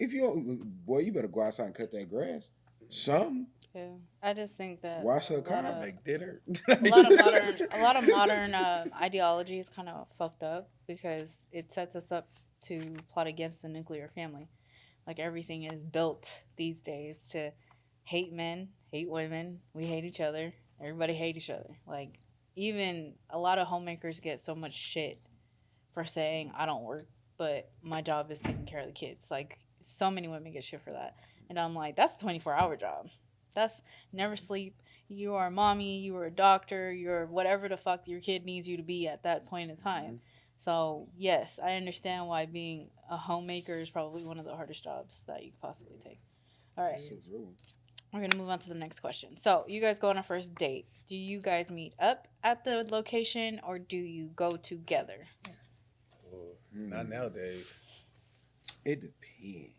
[SPEAKER 2] boy, you better go outside and cut that grass. Something.
[SPEAKER 1] Yeah, I just think that
[SPEAKER 2] Wash her
[SPEAKER 1] a
[SPEAKER 2] car,
[SPEAKER 1] lot of-
[SPEAKER 3] Make dinner.
[SPEAKER 1] a lot of modern ideology is kind of fucked up because it sets us up to plot against the nuclear family. Like, everything is built these days to hate men, hate women. We hate each other. Everybody hate each other. Like, even a lot of homemakers get so much shit for saying, I don't work, but my job is taking care of the kids. Like, so many women get shit for that. And I'm like, that's a 24-hour job. That's never sleep. You are a mommy, you are a doctor, you're whatever the fuck your kid needs you to be at that point in time. So yes, I understand why being a homemaker is probably one of the hardest jobs that you could possibly take. All right,
[SPEAKER 2] So true.
[SPEAKER 1] we're gonna move on to the next question. So you guys go on a first date. Do you guys meet up at the location or do you go together?
[SPEAKER 3] Not nowadays.
[SPEAKER 2] It depends.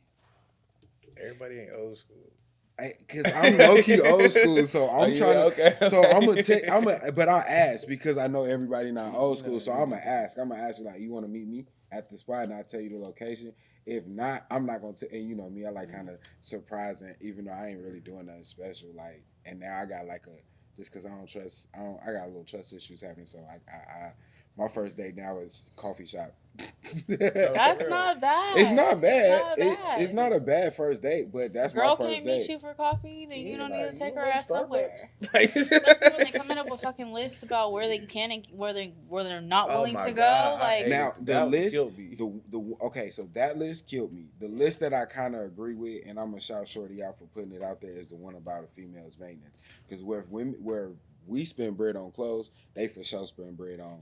[SPEAKER 3] Everybody ain't old school.
[SPEAKER 2] Cause I'm low key old school, so I'm
[SPEAKER 3] yeah,
[SPEAKER 2] trying to.
[SPEAKER 3] okay.
[SPEAKER 2] So I'm gonna take. But I ask because I know everybody not old school.
[SPEAKER 3] know,
[SPEAKER 2] So
[SPEAKER 3] you
[SPEAKER 2] I'm
[SPEAKER 3] know.
[SPEAKER 2] gonna ask. I'm gonna ask you like, you want to meet me at the spot, and I'll tell you the location. If not, I'm not gonna. And you know me, I like kind of surprising, even though I ain't really doing nothing special. Like, and now I got like a just because I don't trust. I got a little trust issues happening. So I my first date now is coffee shop.
[SPEAKER 1] That's not bad.
[SPEAKER 2] It's not bad.
[SPEAKER 1] Not bad.
[SPEAKER 2] It's not a bad first date, but that's
[SPEAKER 1] Girl
[SPEAKER 2] my first
[SPEAKER 1] can't meet
[SPEAKER 2] date.
[SPEAKER 1] you for coffee, then you don't need to take her ass
[SPEAKER 3] Starbucks.
[SPEAKER 1] nowhere.
[SPEAKER 3] Like,
[SPEAKER 1] Especially when they coming up with fucking lists about where they can and where they're not willing
[SPEAKER 3] my
[SPEAKER 1] to go.
[SPEAKER 3] God, I
[SPEAKER 1] Like
[SPEAKER 3] hate
[SPEAKER 2] Now
[SPEAKER 3] it.
[SPEAKER 2] the
[SPEAKER 3] That
[SPEAKER 2] list,
[SPEAKER 3] killed me.
[SPEAKER 2] okay, so that list killed me. The list that I kind of agree with, and I'm gonna shout Shorty out for putting it out there, is the one about a female's maintenance. Because where we spend bread on clothes, they for sure spend bread on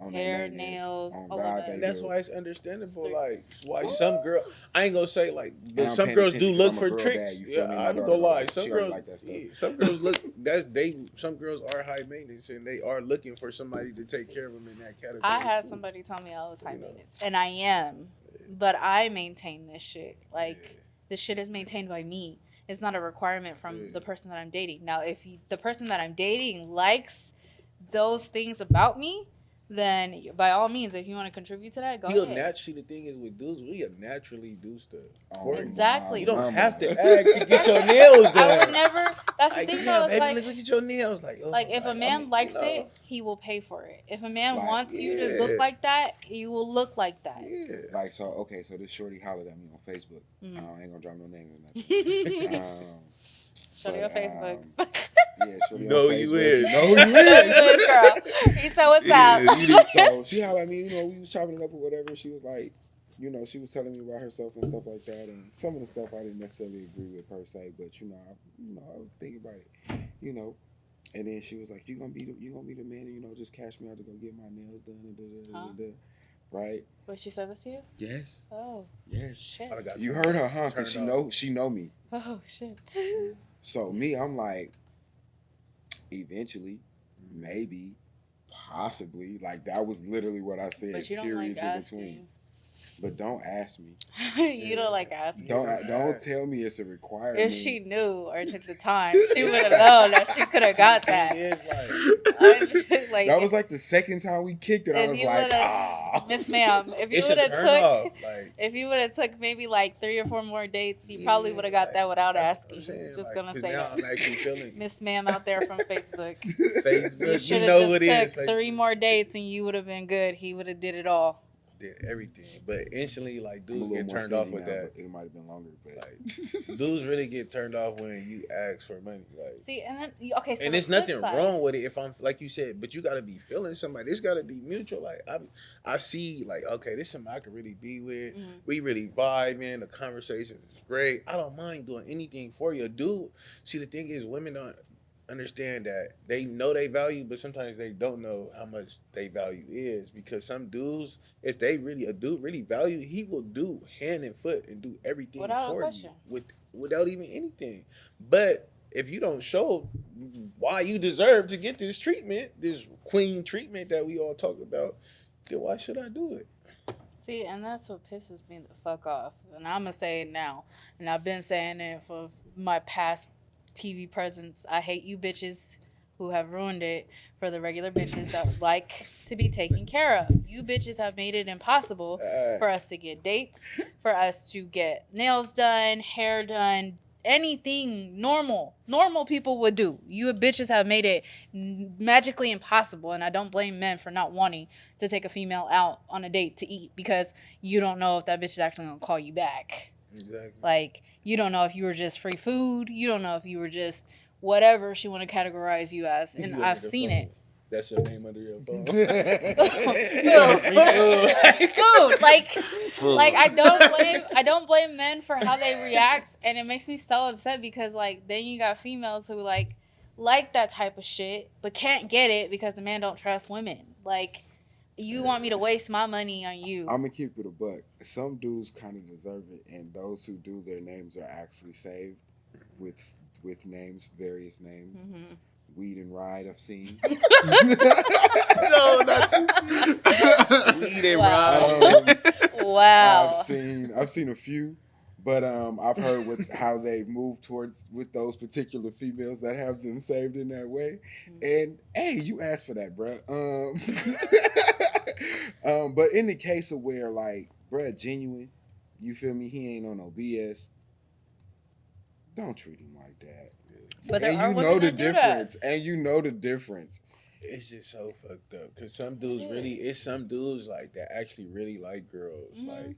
[SPEAKER 1] hair,
[SPEAKER 2] their maintenance.
[SPEAKER 1] nails,
[SPEAKER 2] On
[SPEAKER 1] all of
[SPEAKER 2] God,
[SPEAKER 1] that.
[SPEAKER 2] they
[SPEAKER 3] And that's
[SPEAKER 2] do.
[SPEAKER 3] why it's understandable.
[SPEAKER 1] Stick.
[SPEAKER 3] Like why some girl, I ain't gonna say like,
[SPEAKER 2] And
[SPEAKER 3] but
[SPEAKER 2] I'm
[SPEAKER 3] some
[SPEAKER 2] paying
[SPEAKER 3] girls
[SPEAKER 2] attention
[SPEAKER 3] do
[SPEAKER 2] 'cause
[SPEAKER 3] look
[SPEAKER 2] I'm a
[SPEAKER 3] for
[SPEAKER 2] girl
[SPEAKER 3] tricks.
[SPEAKER 2] dad, you feel
[SPEAKER 3] Yeah,
[SPEAKER 2] me? My
[SPEAKER 3] I ain't
[SPEAKER 2] daughter
[SPEAKER 3] gonna lie.
[SPEAKER 2] like-
[SPEAKER 3] Some
[SPEAKER 2] she already
[SPEAKER 3] girls
[SPEAKER 2] like that stuff.
[SPEAKER 3] yeah, some girls look. Some girls are high maintenance and they are looking for somebody to take care of them in that category.
[SPEAKER 1] I had somebody tell me I was high
[SPEAKER 3] You know.
[SPEAKER 1] maintenance, and I am, but I maintain this shit. Like this shit is maintained by me. It's not a requirement from
[SPEAKER 3] Yeah.
[SPEAKER 1] the person that I'm dating. Now, if the person that I'm dating likes those things about me, then by all means, if you want to contribute to that, go
[SPEAKER 3] He'll
[SPEAKER 1] ahead.
[SPEAKER 3] naturally. The thing is with dudes, we naturally do stuff.
[SPEAKER 2] Oh,
[SPEAKER 1] Exactly.
[SPEAKER 3] You don't
[SPEAKER 2] mama.
[SPEAKER 3] have to ask to get your nails done.
[SPEAKER 1] I would never. That's the
[SPEAKER 3] Like,
[SPEAKER 1] thing,
[SPEAKER 3] yeah,
[SPEAKER 1] though. It's
[SPEAKER 3] baby,
[SPEAKER 1] like,
[SPEAKER 3] let's look at your nails. Like, oh,
[SPEAKER 1] if a man
[SPEAKER 3] I mean,
[SPEAKER 1] likes
[SPEAKER 3] you know,
[SPEAKER 1] it, he will pay for it. If a man
[SPEAKER 2] Like,
[SPEAKER 1] wants you to
[SPEAKER 3] yeah.
[SPEAKER 1] look like that, you will look like that.
[SPEAKER 3] yeah.
[SPEAKER 2] Like so, okay, so this Shorty hollered at me on Facebook.
[SPEAKER 1] Mhm.
[SPEAKER 2] I ain't gonna drop no names or nothing.
[SPEAKER 1] Show your
[SPEAKER 2] but,
[SPEAKER 1] Facebook.
[SPEAKER 2] Yeah, Shorty
[SPEAKER 3] You know
[SPEAKER 2] on
[SPEAKER 3] who you
[SPEAKER 2] Facebook.
[SPEAKER 3] is.
[SPEAKER 2] You know who you
[SPEAKER 1] Know who you
[SPEAKER 2] is.
[SPEAKER 1] is, girl. He said, "What's
[SPEAKER 3] Yeah,
[SPEAKER 1] up?"
[SPEAKER 3] you need-
[SPEAKER 2] So she hollered at me, you know, we was chopping it up or whatever. She was like, you know, she was telling me about herself and stuff like that, and some of the stuff I didn't necessarily agree with per se, but I would think about it, you know. And then she was like, "You gonna be the man, and, you know, just cash me out to go get my nails done and right?"
[SPEAKER 1] Wait, she said this to you?
[SPEAKER 2] Yes,
[SPEAKER 1] Oh
[SPEAKER 2] yes.
[SPEAKER 1] shit!
[SPEAKER 3] I got
[SPEAKER 2] You heard her, huh? Cause
[SPEAKER 3] Turned
[SPEAKER 2] she know me.
[SPEAKER 1] Oh shit!
[SPEAKER 2] So me, I'm like, eventually, maybe, possibly, like that was literally what I said.
[SPEAKER 1] But you don't
[SPEAKER 2] periods
[SPEAKER 1] like
[SPEAKER 2] in
[SPEAKER 1] asking.
[SPEAKER 2] between. But don't ask me.
[SPEAKER 1] You don't like asking.
[SPEAKER 2] Don't tell me it's a requirement.
[SPEAKER 1] If she knew or took the time, she would have known that she could have got that. Like,
[SPEAKER 2] that was like the second time we kicked it. I
[SPEAKER 1] if
[SPEAKER 2] was
[SPEAKER 1] you
[SPEAKER 2] like,
[SPEAKER 1] would've- Miss Ma'am, if you
[SPEAKER 3] It's
[SPEAKER 1] would
[SPEAKER 3] a
[SPEAKER 1] have
[SPEAKER 3] turn
[SPEAKER 1] took,
[SPEAKER 3] off. Like,
[SPEAKER 1] if you would have took maybe like 3 or 4 more dates, you probably
[SPEAKER 3] yeah,
[SPEAKER 1] would have got
[SPEAKER 3] like,
[SPEAKER 1] that without
[SPEAKER 3] that's what
[SPEAKER 1] asking.
[SPEAKER 3] I'm saying,
[SPEAKER 1] Just
[SPEAKER 3] like,
[SPEAKER 1] gonna
[SPEAKER 3] 'cause
[SPEAKER 1] say
[SPEAKER 3] now
[SPEAKER 1] that.
[SPEAKER 3] I'm actually feeling
[SPEAKER 1] Miss Ma'am out there from Facebook.
[SPEAKER 3] Facebook.
[SPEAKER 1] You
[SPEAKER 3] You
[SPEAKER 1] should
[SPEAKER 3] know
[SPEAKER 1] have
[SPEAKER 3] what
[SPEAKER 1] just
[SPEAKER 3] it is.
[SPEAKER 1] took 3 more dates and you would have been good. He would have did it all.
[SPEAKER 3] Did everything, but instantly, like
[SPEAKER 2] I'm a
[SPEAKER 3] dudes
[SPEAKER 2] little
[SPEAKER 3] get
[SPEAKER 2] more
[SPEAKER 3] turned off
[SPEAKER 2] stingy
[SPEAKER 3] with
[SPEAKER 2] now,
[SPEAKER 3] that.
[SPEAKER 2] but it might have been longer. But
[SPEAKER 3] Like, dudes really get turned off when you ask for money. Like,
[SPEAKER 1] See, and then okay, so
[SPEAKER 3] and
[SPEAKER 1] the
[SPEAKER 3] there's
[SPEAKER 1] flip
[SPEAKER 3] nothing
[SPEAKER 1] side.
[SPEAKER 3] wrong with it if I'm like you said, but you gotta be feeling somebody. It's gotta be mutual. Like I see, like, okay, this is somebody I could really be with.
[SPEAKER 1] Mhm.
[SPEAKER 3] We really vibe, man. The conversation is great. I don't mind doing anything for you, dude. See, the thing is, women don't understand that they know they value, but sometimes they don't know how much they value is, because some dudes, if they really a dude really value, he will do hand and foot and do everything
[SPEAKER 1] Without a
[SPEAKER 3] for
[SPEAKER 1] question.
[SPEAKER 3] you without even anything. But if you don't show why you deserve to get this treatment, this queen treatment that we all talk about, then why should I do it?
[SPEAKER 1] See, and that's what pisses me the fuck off. And I'm going to say it now. And I've been saying it for my past TV presence. I hate you bitches who have ruined it for the regular bitches that like to be taken care of. You bitches have made it impossible for us to get dates, for us to get nails done, hair done, anything normal people would do. You bitches have made it magically impossible, and I don't blame men for not wanting to take a female out on a date to eat, because you don't know if that bitch is actually gonna call you back.
[SPEAKER 3] Exactly.
[SPEAKER 1] Like, you don't know if you were just free food, you don't know if you were just whatever she want to categorize you as, and
[SPEAKER 3] You
[SPEAKER 1] I've
[SPEAKER 3] under the
[SPEAKER 1] seen
[SPEAKER 3] phone.
[SPEAKER 1] it.
[SPEAKER 3] That's your name under your phone.
[SPEAKER 1] Food, like I don't blame men for how they react, and it makes me so upset because like then you got females who like that type of shit but can't get it because the man don't trust women. Like, you want me to waste my money on you.
[SPEAKER 2] I'm gonna keep it a buck. Some dudes kind of deserve it, and those who do, their names are actually saved with names, various names.
[SPEAKER 1] Mm-hmm.
[SPEAKER 2] Weed and Ride, I've seen.
[SPEAKER 3] No, not Weed and
[SPEAKER 1] Wow.
[SPEAKER 3] Ride.
[SPEAKER 1] Wow.
[SPEAKER 2] I've seen a few, but I've heard with how they move towards with those particular females that have them saved in that way. And hey, you asked for that, bruh. But in the case of where like, bruh, genuine, you feel me? He ain't on no BS. Don't treat him like that.
[SPEAKER 1] But there
[SPEAKER 2] And
[SPEAKER 1] are
[SPEAKER 2] you
[SPEAKER 1] women
[SPEAKER 2] know the
[SPEAKER 1] that do that.
[SPEAKER 2] difference. And you know the difference.
[SPEAKER 3] It's just so fucked up because some dudes it's some dudes like that actually really like girls, like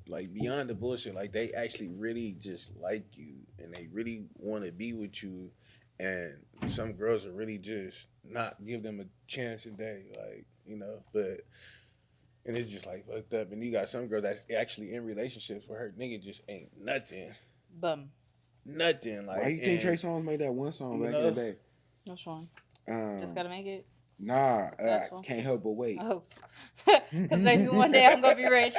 [SPEAKER 3] like beyond the bullshit, like they actually really just like you and they really want to be with you, and some girls are really just not give them a chance a day, like but. And it's just like fucked up. And you got some girl that's actually in relationships where her nigga just ain't nothing.
[SPEAKER 1] Bum.
[SPEAKER 3] Nothing. Like,
[SPEAKER 2] why you think Trey Songz made that one song back in the day?
[SPEAKER 1] Which one? Just gotta make it.
[SPEAKER 2] Nah, can't help but wait.
[SPEAKER 1] Oh, because maybe one day I'm gonna be rich.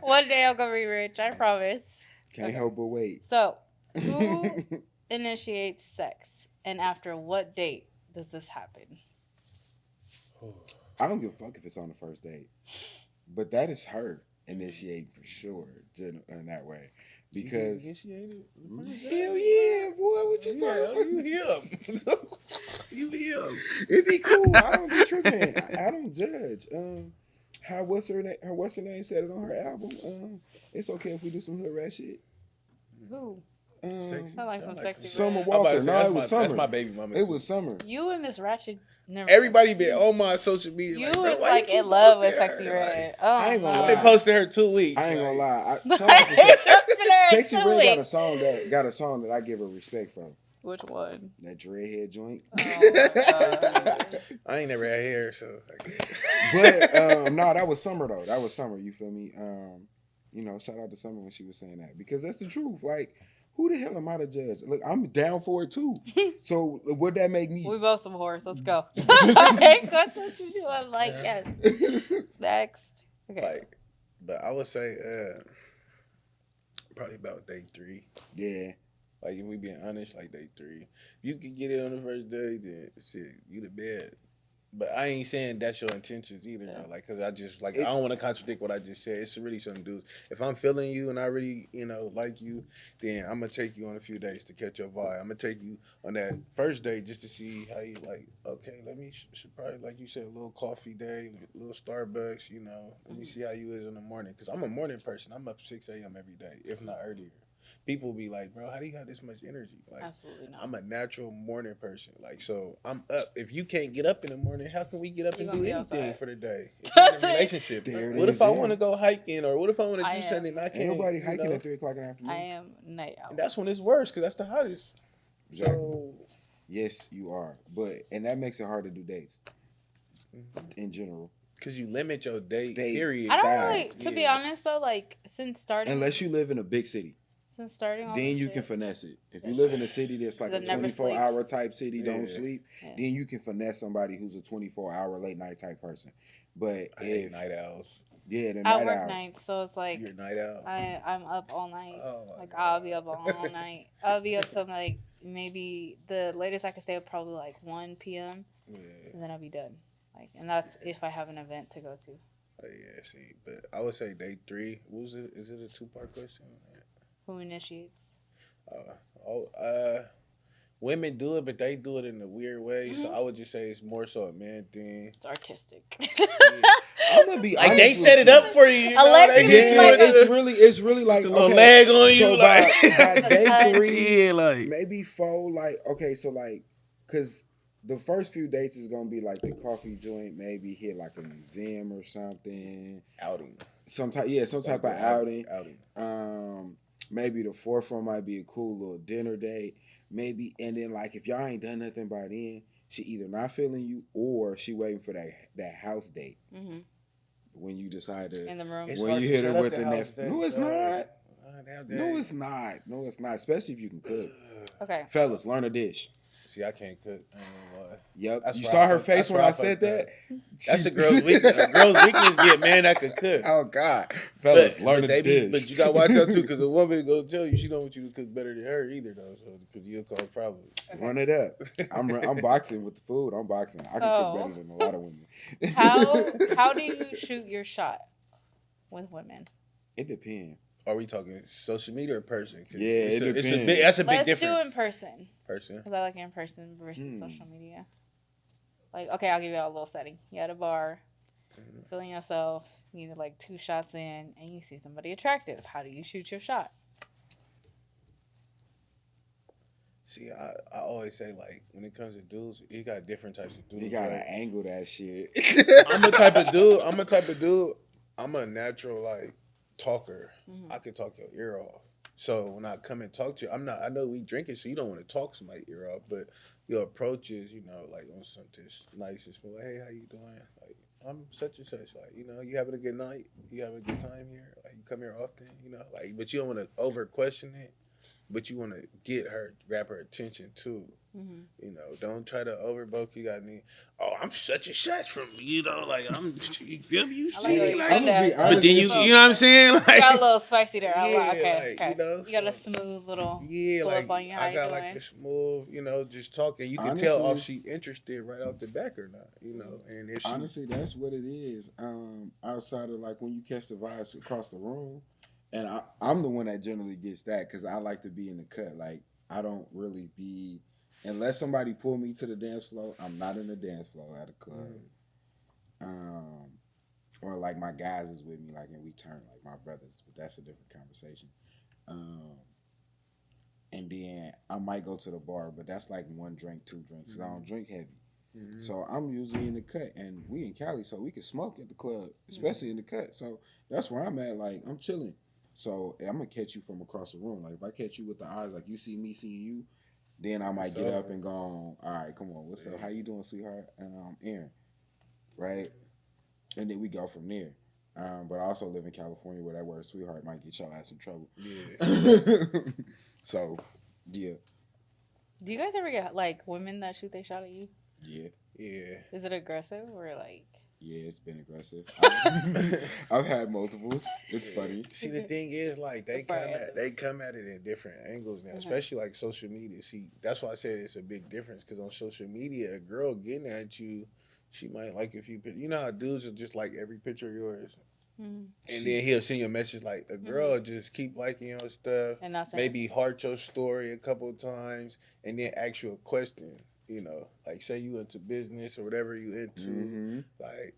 [SPEAKER 1] One day I'm gonna be rich. I promise.
[SPEAKER 2] Can't help but wait.
[SPEAKER 1] So, who initiates sex, and after what date does this happen?
[SPEAKER 2] I don't give a fuck if it's on the first date, but that is her initiating for sure in that way. Because hell yeah, boy, what you talking about?
[SPEAKER 3] You him. You him.
[SPEAKER 2] It'd be cool. I don't be tripping. I don't judge. How what's her name said it on her album. It's okay if we do some hood rat shit.
[SPEAKER 1] Who?
[SPEAKER 3] Sexy.
[SPEAKER 1] I like some sexy.
[SPEAKER 2] Summer
[SPEAKER 1] red.
[SPEAKER 2] Walker. No, it was Summer.
[SPEAKER 3] That's my baby mama.
[SPEAKER 2] It was Summer.
[SPEAKER 1] You and this ratchet. Never
[SPEAKER 3] Everybody been on my social media.
[SPEAKER 1] You
[SPEAKER 3] like, bro,
[SPEAKER 1] was
[SPEAKER 3] why
[SPEAKER 1] like
[SPEAKER 3] you keep
[SPEAKER 1] in love with
[SPEAKER 3] posting
[SPEAKER 1] sexy
[SPEAKER 3] her?
[SPEAKER 1] red.
[SPEAKER 3] Like,
[SPEAKER 1] Oh,
[SPEAKER 2] I ain't gonna
[SPEAKER 3] I've
[SPEAKER 2] lie.
[SPEAKER 3] been posting her 2 weeks.
[SPEAKER 2] I ain't gonna lie.
[SPEAKER 1] Sexy
[SPEAKER 2] Sexy Red got a song that I give her respect for.
[SPEAKER 1] Which one?
[SPEAKER 2] That dreadhead joint.
[SPEAKER 1] Oh my God.
[SPEAKER 3] I ain't never had hair, so. I can't.
[SPEAKER 2] But no, that was Summer though. That was Summer. You feel me? Shout out to Summer when she was saying that because that's the truth. Like, who the hell am I to judge? Look, I'm down for it too. So would that make me?
[SPEAKER 1] We both some whores. Let's go. Next question. I'm like, yes. Next. Okay.
[SPEAKER 3] Like, but I would say probably about day 3.
[SPEAKER 2] Yeah.
[SPEAKER 3] Like, if we being honest, like day 3. If you can get it on the first day, then shit, you the best. But I ain't saying that's your intentions either, though. Like, cause I just I don't want to contradict what I just said. It's really something, dude. If I'm feeling you and I really, like you, then I'm gonna take you on a few days to catch your vibe. I'm gonna take you on that first day just to see how you like. Okay, let me should probably, like you said, a little coffee day, a little Starbucks. Let me see how you is in the morning. Cause I'm a morning person. I'm up 6 a.m. every day, if not earlier. People be like, bro, how do you have this much energy? Like,
[SPEAKER 1] absolutely not.
[SPEAKER 3] I'm a natural morning person. Like, so I'm up. If you can't get up in the morning, how can we get up and do anything
[SPEAKER 1] outside
[SPEAKER 3] for the day? If we're in a relationship. What if I want to go hiking, or what if I want to do something and I can't?
[SPEAKER 2] Ain't nobody hiking at 3 o'clock in the afternoon.
[SPEAKER 1] I am night owl.
[SPEAKER 3] And that's when it's worse because that's the hottest.
[SPEAKER 2] Exactly.
[SPEAKER 3] So
[SPEAKER 2] yes, you are. And that makes it hard to do dates in general.
[SPEAKER 3] Because you limit your date period.
[SPEAKER 1] I don't really, to be honest though, like since starting.
[SPEAKER 2] Unless you live in a big city.
[SPEAKER 1] Since starting all
[SPEAKER 2] then you
[SPEAKER 1] shit,
[SPEAKER 2] can finesse it. If you live in a city that's like a 24-hour type city, don't sleep, then you can finesse somebody who's a 24-hour late night type person. But
[SPEAKER 3] I hate night owls.
[SPEAKER 2] Yeah, the
[SPEAKER 1] I
[SPEAKER 2] night
[SPEAKER 1] work
[SPEAKER 2] owls.
[SPEAKER 1] nights, so it's like
[SPEAKER 3] you're a night owl.
[SPEAKER 1] I'm up all night.
[SPEAKER 3] Oh
[SPEAKER 1] like
[SPEAKER 3] God.
[SPEAKER 1] I'll be up all night. I'll be up till like maybe the latest I could stay up probably like 1 p.m.
[SPEAKER 3] Yeah.
[SPEAKER 1] And then I'll be done. Like, and that's if I have an event to go to.
[SPEAKER 3] Oh, yeah, see, but I would say day 3. What was it? Is it a 2-part question?
[SPEAKER 1] Who initiates?
[SPEAKER 3] Women do it, but they do it in a weird way. Mm-hmm. So I would just say it's more so a man thing.
[SPEAKER 1] It's artistic.
[SPEAKER 2] I'm gonna be
[SPEAKER 3] like
[SPEAKER 2] honest
[SPEAKER 3] they set it up for you.
[SPEAKER 2] It's really like
[SPEAKER 3] a little leg on you.
[SPEAKER 2] So
[SPEAKER 3] like
[SPEAKER 2] by day 3,
[SPEAKER 3] like
[SPEAKER 2] maybe 4. Like okay, so like because the first few dates is gonna be like the coffee joint, maybe hit like a museum or something.
[SPEAKER 3] Outing.
[SPEAKER 2] Some type of outing. Maybe the 4th one might be a cool little dinner date. Maybe, and then like if y'all ain't done nothing by then, she either not feeling you or she waiting for that house date. Mm-hmm. When you decide to
[SPEAKER 1] in the room.
[SPEAKER 2] When you hit her with the Netflix. No, it's not. No, it's not. No, it's not. Especially if you can cook.
[SPEAKER 1] Okay.
[SPEAKER 2] Fellas, learn a dish.
[SPEAKER 3] See, I can't cook. I ain't gonna lie.
[SPEAKER 2] Yep.
[SPEAKER 3] That's
[SPEAKER 2] You
[SPEAKER 3] where
[SPEAKER 2] saw her
[SPEAKER 3] fuck-
[SPEAKER 2] face
[SPEAKER 3] that's
[SPEAKER 2] when
[SPEAKER 3] where
[SPEAKER 2] I
[SPEAKER 3] fucked
[SPEAKER 2] said that.
[SPEAKER 3] up. That's a girl's weakness. A girl's weakness be a man that could cook.
[SPEAKER 2] Oh God, fellas, learn to dish.
[SPEAKER 3] But you gotta watch out too, because a woman gonna tell you she don't want you to cook better than her either, though. So because you'll cause problems.
[SPEAKER 1] Okay.
[SPEAKER 2] Run it up. I'm boxing with the food. I'm boxing. I can cook better than a lot of women.
[SPEAKER 1] How do you shoot your shot with women?
[SPEAKER 2] It depends.
[SPEAKER 3] Are we talking social media or person? 'Cause
[SPEAKER 2] Yeah,
[SPEAKER 3] it's
[SPEAKER 2] it
[SPEAKER 3] a
[SPEAKER 2] depends.
[SPEAKER 3] big. That's a big
[SPEAKER 1] Let's do
[SPEAKER 3] difference.
[SPEAKER 1] in person
[SPEAKER 3] Person.
[SPEAKER 1] because I like in person versus
[SPEAKER 2] Hmm.
[SPEAKER 1] social media. Like, okay, I'll give you a little setting. You at a bar, feeling yourself. You need like 2 shots in, and you see somebody attractive. How do you shoot your shot?
[SPEAKER 3] See, I always say like when it comes to dudes, you got different types of dudes.
[SPEAKER 2] You gotta
[SPEAKER 3] right?
[SPEAKER 2] angle that shit.
[SPEAKER 3] I'm a type of dude. I'm a natural like talker.
[SPEAKER 1] Mhm.
[SPEAKER 3] I can talk your ear off. So when I come and talk to you, I'm not. I know we drinking, so you don't want to talk somebody's ear off. But your approach is, like on something nice and smooth. Like, hey, how you doing? Like, I'm such and such. Like, you having a good night? You having a good time here? Like, you come here often? Like, but you don't want to over question it. But you want to grab her attention too.
[SPEAKER 1] Mm-hmm.
[SPEAKER 3] Don't try to overbook. You got me. Oh, I'm such a shot from like you feel me? You
[SPEAKER 1] I
[SPEAKER 3] see,
[SPEAKER 1] like it.
[SPEAKER 3] like,
[SPEAKER 2] I'm gonna be
[SPEAKER 1] But
[SPEAKER 2] honest
[SPEAKER 3] but then
[SPEAKER 2] with
[SPEAKER 3] you know what I'm saying? Like,
[SPEAKER 1] You got a little spicy there.
[SPEAKER 3] Yeah,
[SPEAKER 1] Okay.
[SPEAKER 3] like,
[SPEAKER 1] You got a
[SPEAKER 3] so-
[SPEAKER 1] smooth little
[SPEAKER 3] yeah,
[SPEAKER 1] pull
[SPEAKER 3] like
[SPEAKER 1] up on you. How
[SPEAKER 3] I
[SPEAKER 1] you
[SPEAKER 3] got
[SPEAKER 1] doing?
[SPEAKER 3] like a smooth, just talking. You can tell if
[SPEAKER 2] Honestly-
[SPEAKER 3] she interested right off the back or not. And if she
[SPEAKER 2] Honestly, that's what it is. Outside of like when you catch the vibes across the room, and I'm the one that generally gets that because I like to be in the cut. Like I don't really be unless somebody pull me to the dance floor. I'm not in the dance floor at a club. Or like my guys is with me, like and we turn like my brothers, but that's a different conversation. And then I might go to the bar, but that's like 1 drink, 2 drinks. 'Cause I don't drink heavy. So I'm usually in the cut, and we in Cali, so we can smoke at the club, especially in the cut. So that's where I'm at. Like I'm chilling. So I'm gonna catch you from across the room. Like if I catch you with the eyes, like you see me seeing you, then I might get up and go on. All right, come on, what's up? How you doing, sweetheart? Aaron, right? And then we go from there. But I also live in California where that word sweetheart might get your ass in trouble.
[SPEAKER 3] yeah.
[SPEAKER 2] So, yeah.
[SPEAKER 1] Do you guys ever get like women that shoot they shot at you?
[SPEAKER 2] Yeah.
[SPEAKER 3] Yeah.
[SPEAKER 1] Is it aggressive or like?
[SPEAKER 2] Yeah, it's been aggressive. I've had multiples. It's funny.
[SPEAKER 3] See, the thing is, like, they
[SPEAKER 1] The
[SPEAKER 3] come at it in different angles now,
[SPEAKER 1] Mhm.
[SPEAKER 3] especially like social media. See, that's why I said it's a big difference because on social media, a girl getting at you, she might like a few pictures. You know how dudes are just like every picture of yours,
[SPEAKER 1] Mhm.
[SPEAKER 3] and then he'll send you a message like a girl just keep liking your stuff,
[SPEAKER 1] And not saying
[SPEAKER 3] maybe heart your story a couple of times, and then ask you a question. Like say you into business or whatever you into,
[SPEAKER 2] Mm-hmm.
[SPEAKER 3] like,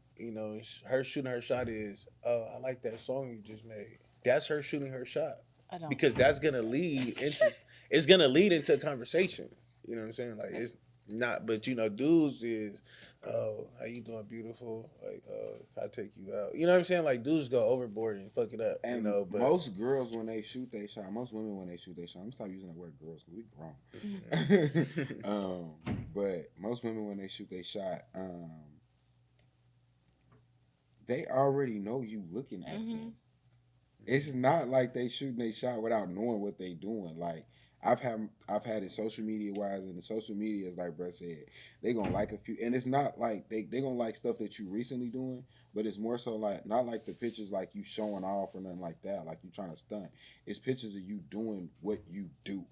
[SPEAKER 3] her shooting her shot is, oh, I like that song you just made. That's her shooting her shot.
[SPEAKER 1] I don't.
[SPEAKER 3] Because that's gonna lead into it's gonna lead into a conversation. You know what I'm saying? Like it's not, but dudes is, oh, how you doing, beautiful? Like, I take you out. You know what I'm saying? Like dudes go overboard and fuck it up.
[SPEAKER 2] And
[SPEAKER 3] But
[SPEAKER 2] most girls when they shoot they shot, most women when they shoot they shot. I'm stop using the word girls because we grown. But most women when they shoot they shot, they already know you looking at them. It's not like they shooting they shot without knowing what they doing. Like I've had it social media wise, and the social media is like Brett said, they gonna like a few, and it's not like they gonna like stuff that you recently doing, but it's more so like not like the pictures like you showing off or nothing like that, like you trying to stunt. It's pictures of you doing what you do,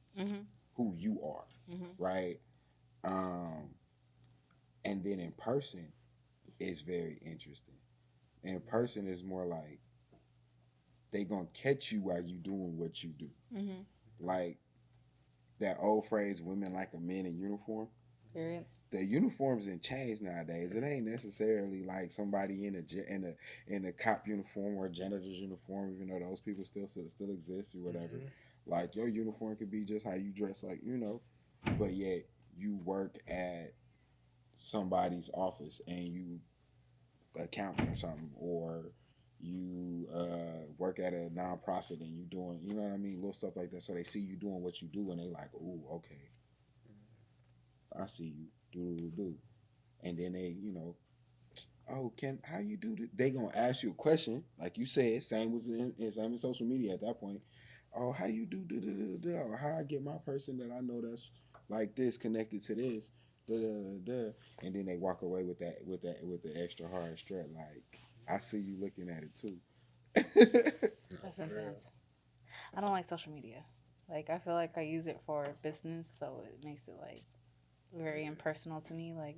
[SPEAKER 2] who you are, right? And then in person, it's very interesting. In person, is more like they gonna catch you while you doing what you do. Like that old phrase, "Women like a man in uniform."
[SPEAKER 1] Period.
[SPEAKER 2] The uniforms didn't change nowadays. It ain't necessarily like somebody in a cop uniform or a janitor's uniform, even though those people still exist or whatever. Like your uniform could be just how you dress, like but yet you work at somebody's office and you accountant or something, or you work at a nonprofit and you doing, you know what I mean, little stuff like that. So they see you doing what you do and they like, ooh, okay, I see you, do, and then they, oh, how you do this? They gonna ask you a question, like you said, same in social media at that point. Oh, how you do, or how I get my person that I know that's like this connected to this, da da da da, and then they walk away with the extra hard strut. Like, I see you looking at it too.
[SPEAKER 1] That's intense. I don't like social media. Like, I feel like I use it for business, so it makes it like very impersonal to me. Like,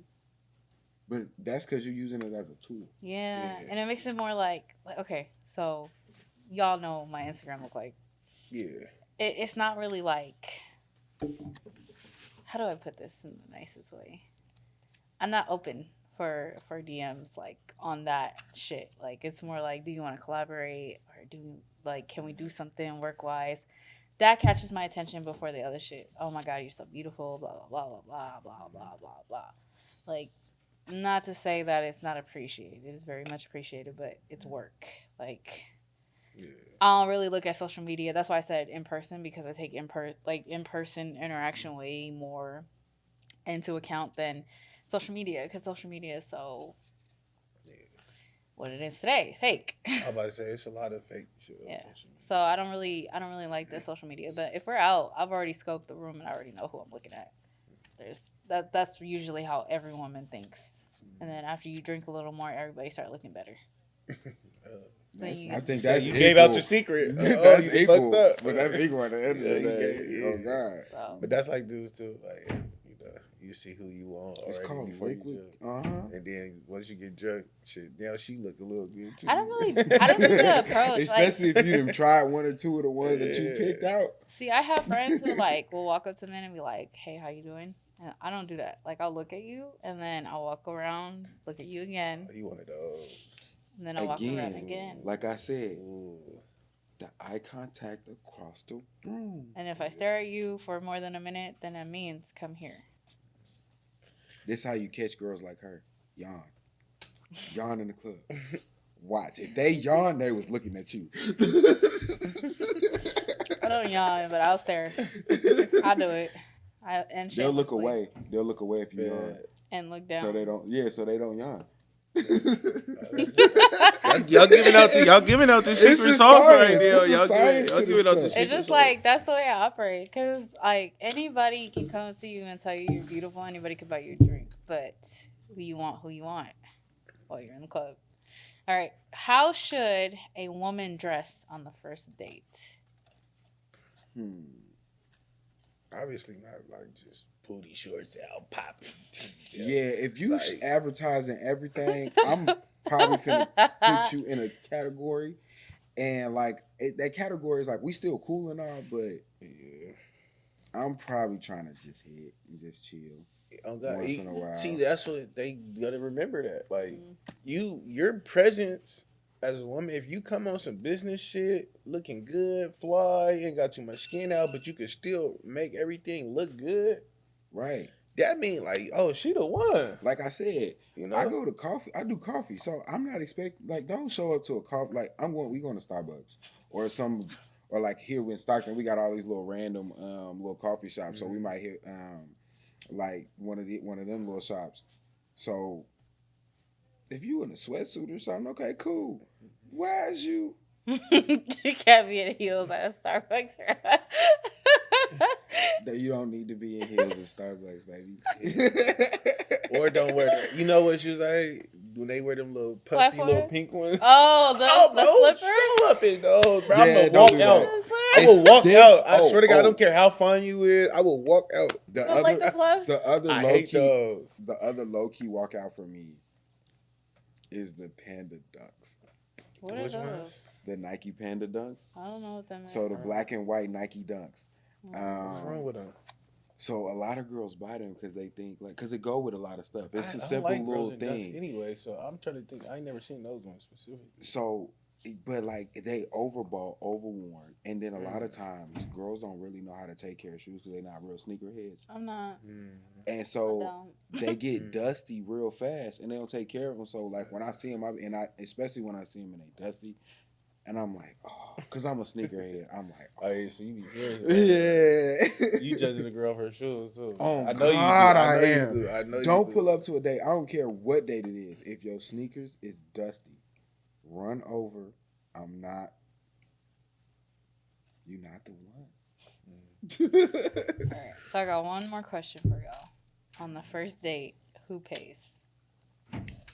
[SPEAKER 2] But that's because you're using it as a tool.
[SPEAKER 1] yeah, and it makes it more like okay, so y'all know my Instagram look like.
[SPEAKER 3] Yeah.
[SPEAKER 1] It's not really like, how do I put this in the nicest way? I'm not open for DMs like on that shit. Like, it's more like, do you want to collaborate, or can we do something work wise? That catches my attention before the other shit. Oh my god, you're so beautiful. Blah blah blah blah blah blah blah blah. Like, not to say that it's not appreciated. It's very much appreciated, but it's work. Like,
[SPEAKER 3] Yeah.
[SPEAKER 1] I don't really look at social media. That's why I said in person, because I take in person interaction way more into account than social media, because social media is so what it is today, fake.
[SPEAKER 3] I'm about to say it's a lot of fake shit.
[SPEAKER 1] Yeah. So I don't really like the social media. But if we're out, I've already scoped the room and I already know who I'm looking at. That's usually how every woman thinks. And then after you drink a little more, everybody start looking better.
[SPEAKER 2] I think
[SPEAKER 3] So
[SPEAKER 2] that's
[SPEAKER 3] you
[SPEAKER 2] equal.
[SPEAKER 3] gave out the secret.
[SPEAKER 2] That's
[SPEAKER 3] you
[SPEAKER 2] equal,
[SPEAKER 3] fucked up.
[SPEAKER 2] but that's equal at the end of the
[SPEAKER 3] Yeah,
[SPEAKER 2] day.
[SPEAKER 3] yeah.
[SPEAKER 2] Oh God,
[SPEAKER 1] So,
[SPEAKER 3] But that's like dudes too. Like, you see who you want
[SPEAKER 2] it's
[SPEAKER 3] already
[SPEAKER 2] called
[SPEAKER 3] before you
[SPEAKER 2] liquid.
[SPEAKER 3] drunk.
[SPEAKER 2] Uh huh.
[SPEAKER 3] And then once you get drunk, shit, now she look a little good too.
[SPEAKER 1] I don't really approach.
[SPEAKER 2] Especially
[SPEAKER 1] Like,
[SPEAKER 2] if you done tried one or two of the ones that you picked out.
[SPEAKER 1] see, I have friends who like will walk up to men and be like, "Hey, how you doing?" And I don't do that. Like, I'll look at you and then I'll walk around, look at you again,
[SPEAKER 3] You one of those.
[SPEAKER 1] and then I'll walk around again.
[SPEAKER 2] Like I said,
[SPEAKER 3] Ooh.
[SPEAKER 2] the eye contact across the room.
[SPEAKER 1] And if I stare at you for more than a minute, then that means come here.
[SPEAKER 2] This how you catch girls like her. Yawn. Yawn in the club. Watch. If they yawn, they was looking at you.
[SPEAKER 1] I don't yawn, but I'll stare. I'll do it.
[SPEAKER 2] They'll look away. They'll look away if you
[SPEAKER 3] Yeah.
[SPEAKER 2] yawn.
[SPEAKER 1] and look down.
[SPEAKER 2] So they don't. Yeah. So they don't yawn.
[SPEAKER 3] Y'all giving out the
[SPEAKER 2] It's
[SPEAKER 3] secret
[SPEAKER 2] a
[SPEAKER 3] sauce right
[SPEAKER 2] science.
[SPEAKER 3] there.
[SPEAKER 2] It's a
[SPEAKER 3] Y'all
[SPEAKER 2] science to
[SPEAKER 3] giving
[SPEAKER 2] this
[SPEAKER 3] out the
[SPEAKER 2] stuff.
[SPEAKER 3] secret
[SPEAKER 1] It's just
[SPEAKER 3] sauce.
[SPEAKER 1] like, that's the way I operate. Because, like, anybody can come to you and tell you you're beautiful. Anybody can buy you a drink. But who you want while you're in the club. All right. How should a woman dress on the first date?
[SPEAKER 3] Obviously not like just booty shorts out, pop.
[SPEAKER 2] Yeah. If you
[SPEAKER 3] Like-
[SPEAKER 2] advertising everything, I'm probably finna put you in a category, and like that category is like, we still cool and all, but
[SPEAKER 3] Yeah.
[SPEAKER 2] I'm probably trying to just hit and just chill.
[SPEAKER 3] Oh God.
[SPEAKER 2] Once in a while.
[SPEAKER 3] See, that's what they gotta remember that. Like
[SPEAKER 1] Mhm.
[SPEAKER 3] your presence as a woman, if you come on some business shit, looking good, fly, you ain't got too much skin out, but you can still make everything look good.
[SPEAKER 2] Right.
[SPEAKER 3] That mean like, oh, she the one.
[SPEAKER 2] Like I said,
[SPEAKER 3] You know.
[SPEAKER 2] I go to coffee. I do coffee, so I'm not expecting, like, don't show up to a coffee like we going to Starbucks or like here in Stockton we got all these little random little coffee shops, so we might hit like one of them little shops. So if you in a sweatsuit or something, okay, cool. Why is you?
[SPEAKER 1] You can't be in heels at a Starbucks.
[SPEAKER 2] That you don't need to be in heels at Starbucks, baby.
[SPEAKER 3] Or don't wear that. You know what she was like? When they wear them little puffy
[SPEAKER 1] Platform?
[SPEAKER 3] little pink ones.
[SPEAKER 1] Oh, the slippers?
[SPEAKER 3] Show up in those, bro.
[SPEAKER 2] Yeah,
[SPEAKER 3] I'm gonna
[SPEAKER 2] don't
[SPEAKER 3] walk
[SPEAKER 2] do
[SPEAKER 3] out.
[SPEAKER 2] that.
[SPEAKER 3] I will walk
[SPEAKER 2] Then-
[SPEAKER 3] out. I swear to God, I
[SPEAKER 2] oh.
[SPEAKER 3] don't care how fine you is. I will walk out.
[SPEAKER 2] The
[SPEAKER 1] Look like the
[SPEAKER 2] other,
[SPEAKER 1] fluffs?
[SPEAKER 2] the other
[SPEAKER 3] I
[SPEAKER 2] low
[SPEAKER 3] hate
[SPEAKER 2] key,
[SPEAKER 3] those.
[SPEAKER 2] the other low key walkout for me is the Panda Dunks,
[SPEAKER 1] What are
[SPEAKER 3] Which
[SPEAKER 1] those?
[SPEAKER 3] ones?
[SPEAKER 2] the Nike Panda Dunks.
[SPEAKER 1] I don't know what that means.
[SPEAKER 2] So the black and white Nike Dunks.
[SPEAKER 3] What's wrong with them?
[SPEAKER 2] So a lot of girls buy them because they think because it go with a lot of stuff. It's
[SPEAKER 3] I
[SPEAKER 2] a
[SPEAKER 3] don't
[SPEAKER 2] simple
[SPEAKER 3] like girls
[SPEAKER 2] little
[SPEAKER 3] in dunks
[SPEAKER 2] thing.
[SPEAKER 3] anyway, so I'm trying to think. I ain't never seen those ones specifically.
[SPEAKER 2] So, but like they overbought, overworn, and then a lot of times girls don't really know how to take care of shoes because they're not real sneakerheads,
[SPEAKER 1] I'm not.
[SPEAKER 2] and
[SPEAKER 1] I
[SPEAKER 2] so
[SPEAKER 1] don't.
[SPEAKER 2] they get dusty real fast, and they don't take care of them. So like when I see them, especially when I see them and they dusty, and I'm like, oh, because I'm a sneakerhead. I'm like,
[SPEAKER 3] Oh yeah, so you be serious.
[SPEAKER 2] yeah.
[SPEAKER 3] You judging a girl for her shoes too.
[SPEAKER 2] Oh,
[SPEAKER 3] I know
[SPEAKER 2] God,
[SPEAKER 3] you do.
[SPEAKER 2] I am.
[SPEAKER 3] You do. I know
[SPEAKER 2] Don't
[SPEAKER 3] you
[SPEAKER 2] pull
[SPEAKER 3] do.
[SPEAKER 2] up to a date. I don't care what date it is. If your sneakers is dusty, run over. I'm not. You're not the one.
[SPEAKER 1] All right. So I got one more question for y'all. On the first date, who pays?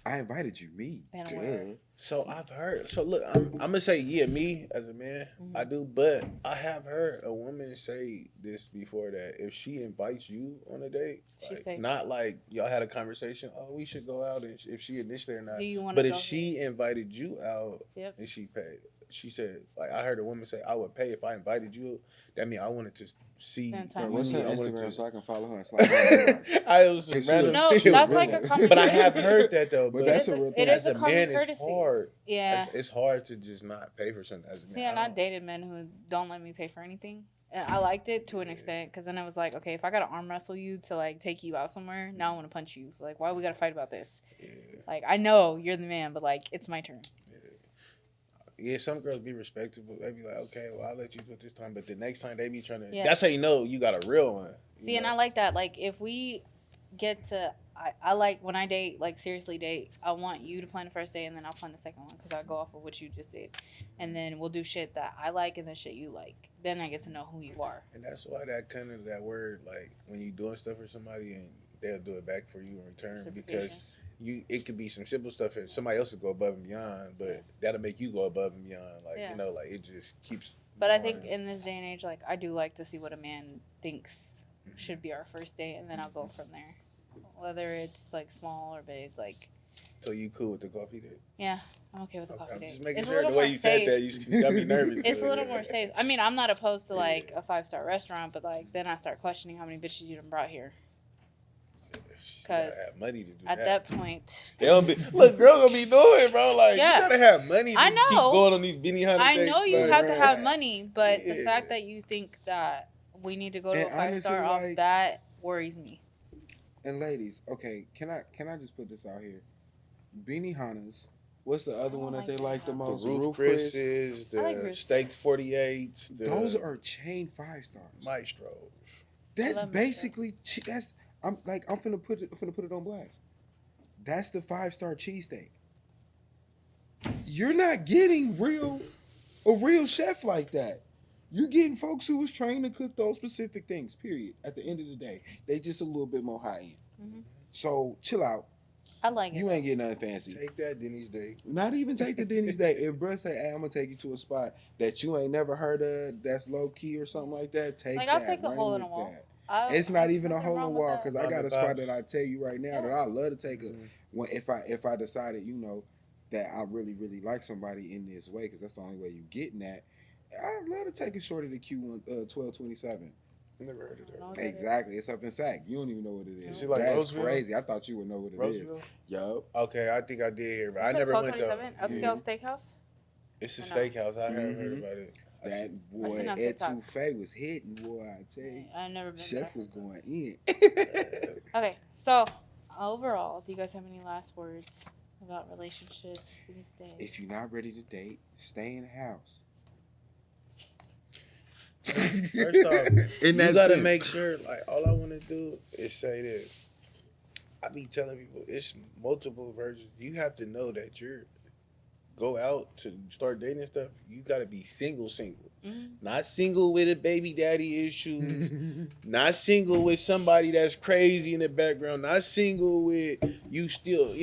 [SPEAKER 2] I invited you, me.
[SPEAKER 1] Man,
[SPEAKER 2] Duh.
[SPEAKER 1] where?
[SPEAKER 3] So I've heard. So look, I'm gonna say yeah, me as a man, I do. But I have heard a woman say this before that if she invites you on a date,
[SPEAKER 1] She's
[SPEAKER 3] like
[SPEAKER 1] paid.
[SPEAKER 3] not like y'all had a conversation, oh we should go out, and if she initially or not.
[SPEAKER 1] Do you want
[SPEAKER 3] But
[SPEAKER 1] to
[SPEAKER 3] if
[SPEAKER 1] go
[SPEAKER 3] she invited you out
[SPEAKER 1] Yep.
[SPEAKER 3] and she paid, she said like I heard a woman say I would pay if I invited you. That mean I wanted to see.
[SPEAKER 1] Spend
[SPEAKER 2] Bro,
[SPEAKER 1] time
[SPEAKER 2] what's her
[SPEAKER 1] with you.
[SPEAKER 2] Instagram so I can follow her and slide her inbox?
[SPEAKER 3] I was
[SPEAKER 2] Cause she
[SPEAKER 3] random.
[SPEAKER 1] No,
[SPEAKER 2] she a
[SPEAKER 1] that's
[SPEAKER 2] real
[SPEAKER 1] like a
[SPEAKER 2] one.
[SPEAKER 1] common
[SPEAKER 3] But I have
[SPEAKER 1] courtesy.
[SPEAKER 3] heard that though.
[SPEAKER 2] But
[SPEAKER 3] But
[SPEAKER 2] that's
[SPEAKER 1] It
[SPEAKER 2] a
[SPEAKER 1] is
[SPEAKER 2] real
[SPEAKER 1] it
[SPEAKER 2] thing.
[SPEAKER 1] is
[SPEAKER 3] as
[SPEAKER 1] a
[SPEAKER 3] a
[SPEAKER 1] common
[SPEAKER 3] man, it's
[SPEAKER 1] courtesy.
[SPEAKER 3] hard.
[SPEAKER 1] Yeah.
[SPEAKER 3] It's hard to just not pay for something as a man.
[SPEAKER 1] See, and I dated men who don't let me pay for anything. And I liked it to an extent because then I was like, okay, if I got to arm wrestle you to like take you out somewhere, now I want to punch you. Like, why we got to fight about this?
[SPEAKER 3] Yeah.
[SPEAKER 1] Like, I know you're the man, but like, it's my turn.
[SPEAKER 3] Yeah, some girls be respectable. They be like, okay, well, I'll let you do it this time. But the next time they be trying to.
[SPEAKER 1] Yeah.
[SPEAKER 3] That's how you know you got a real one.
[SPEAKER 1] See, and I like that. Like, if we get to, I like when I date, like seriously date, I want you to plan the first day and then I'll plan the second one because I go off of what you just did. And then we'll do shit that I like and then shit you like. Then I get to know who you are.
[SPEAKER 3] And that's why that kind of that word, like when you doing stuff for somebody and they'll do it back for you in return
[SPEAKER 1] Reciprocation.
[SPEAKER 3] because it could be some simple stuff and somebody else will go above and beyond, but that'll make you go above and beyond. Like
[SPEAKER 1] Yeah.
[SPEAKER 3] like it just keeps.
[SPEAKER 1] But I think
[SPEAKER 3] going.
[SPEAKER 1] in this day and age, like, I do like to see what a man thinks should be our first date and then I'll go from there. Whether it's like small or big, like,
[SPEAKER 3] So you cool with the coffee date?
[SPEAKER 1] yeah, I'm okay with the coffee
[SPEAKER 3] I'm
[SPEAKER 1] date.
[SPEAKER 3] just making
[SPEAKER 1] It's a
[SPEAKER 3] sure
[SPEAKER 1] little
[SPEAKER 3] the way
[SPEAKER 1] more
[SPEAKER 3] you
[SPEAKER 1] safe.
[SPEAKER 3] said that you got me nervous.
[SPEAKER 1] It's a little more safe. I mean, I'm not opposed to like a 5-star restaurant, but like then I start questioning how many bitches you done brought here.
[SPEAKER 3] You gotta
[SPEAKER 1] 'Cause
[SPEAKER 3] have money to do
[SPEAKER 1] At that point,
[SPEAKER 3] They don't be look, girl gonna be doing, bro. Like
[SPEAKER 1] Yeah.
[SPEAKER 3] you gotta have money to
[SPEAKER 1] I
[SPEAKER 3] keep
[SPEAKER 1] know.
[SPEAKER 3] going on these Benny Hunter
[SPEAKER 1] I
[SPEAKER 3] dates.
[SPEAKER 1] know you
[SPEAKER 3] like,
[SPEAKER 1] have to
[SPEAKER 3] right.
[SPEAKER 1] have money, but the
[SPEAKER 3] Yeah.
[SPEAKER 1] fact that you think that we need to go to
[SPEAKER 2] And
[SPEAKER 1] a 5-star
[SPEAKER 2] honestly,
[SPEAKER 1] off
[SPEAKER 2] like-
[SPEAKER 1] that worries me.
[SPEAKER 2] And ladies, okay, can I just put this out here? Beanie Hunters. What's the other
[SPEAKER 1] don't
[SPEAKER 2] one that
[SPEAKER 1] like
[SPEAKER 2] they
[SPEAKER 1] that
[SPEAKER 2] like the
[SPEAKER 1] one.
[SPEAKER 3] The
[SPEAKER 2] most?
[SPEAKER 3] Roof
[SPEAKER 2] Chris.
[SPEAKER 3] Chris's,
[SPEAKER 1] I like
[SPEAKER 3] the
[SPEAKER 1] Roof.
[SPEAKER 3] Steak 48s, the
[SPEAKER 2] Those are chain 5-stars.
[SPEAKER 3] Maestros.
[SPEAKER 2] That's
[SPEAKER 1] love Maestro.
[SPEAKER 2] basically that's I'm finna put it on blast. That's the 5-star cheesesteak. You're not getting a real chef like that. You're getting folks who was trained to cook those specific things. Period. At the end of the day, they just a little bit more high end.
[SPEAKER 1] Mhm.
[SPEAKER 2] So chill out.
[SPEAKER 1] I like it.
[SPEAKER 2] You ain't getting nothing fancy.
[SPEAKER 3] Take that Denny's Day.
[SPEAKER 2] Not even take the Denny's day. If bruh say, "Hey, I'm gonna take you to a spot that you ain't never heard of, that's low key or something like that," take
[SPEAKER 1] Like,
[SPEAKER 2] that.
[SPEAKER 1] I'll take the
[SPEAKER 2] Run
[SPEAKER 1] hole in
[SPEAKER 2] with
[SPEAKER 1] a wall.
[SPEAKER 2] that.
[SPEAKER 1] I-
[SPEAKER 2] It's not
[SPEAKER 1] there's
[SPEAKER 2] even a
[SPEAKER 1] nothing
[SPEAKER 2] hole in
[SPEAKER 1] wrong
[SPEAKER 2] the
[SPEAKER 1] with
[SPEAKER 2] wall
[SPEAKER 1] that.
[SPEAKER 2] because I got a
[SPEAKER 3] Round the
[SPEAKER 2] spot
[SPEAKER 3] box.
[SPEAKER 2] that I tell you right now that I love to take a.
[SPEAKER 3] Mhm.
[SPEAKER 2] When if I decided that I really like somebody in this way because that's the only way you getting that. I'd love to take a shorty to Q1 1227.
[SPEAKER 3] Never heard of that.
[SPEAKER 1] No, that is-
[SPEAKER 2] Exactly, it's up in Sac. You don't even know what it is.
[SPEAKER 3] Is it like
[SPEAKER 2] That's
[SPEAKER 3] Roseville?
[SPEAKER 2] crazy. I thought you would know what it is.
[SPEAKER 3] Roseville?
[SPEAKER 2] Yup.
[SPEAKER 3] Okay, I think I did hear, but
[SPEAKER 1] You
[SPEAKER 3] I
[SPEAKER 1] said
[SPEAKER 3] never went though.
[SPEAKER 1] 1227
[SPEAKER 3] Yeah.
[SPEAKER 1] upscale steakhouse.
[SPEAKER 3] It's a
[SPEAKER 1] Or no?
[SPEAKER 3] steakhouse. I haven't heard
[SPEAKER 2] Mhm.
[SPEAKER 3] about it.
[SPEAKER 2] That boy
[SPEAKER 1] seen it on TikTok.
[SPEAKER 2] Etouffee was hitting, boy. I tell you,
[SPEAKER 1] I've never been
[SPEAKER 2] chef
[SPEAKER 1] there.
[SPEAKER 2] was going in.
[SPEAKER 1] Okay, so overall, do you guys have any last words about relationships these days?
[SPEAKER 2] If you're not ready to date, stay in the house.
[SPEAKER 3] First off,
[SPEAKER 2] In
[SPEAKER 3] you
[SPEAKER 2] that
[SPEAKER 3] gotta
[SPEAKER 2] sense.
[SPEAKER 3] make sure. Like, all I want to do is say this. I be telling people it's multiple versions. You have to know that you're go out to start dating and stuff. You gotta be single.
[SPEAKER 1] Mhm.
[SPEAKER 3] Not single with a baby daddy issue. Not single with somebody that's crazy in the background. Not single with you still,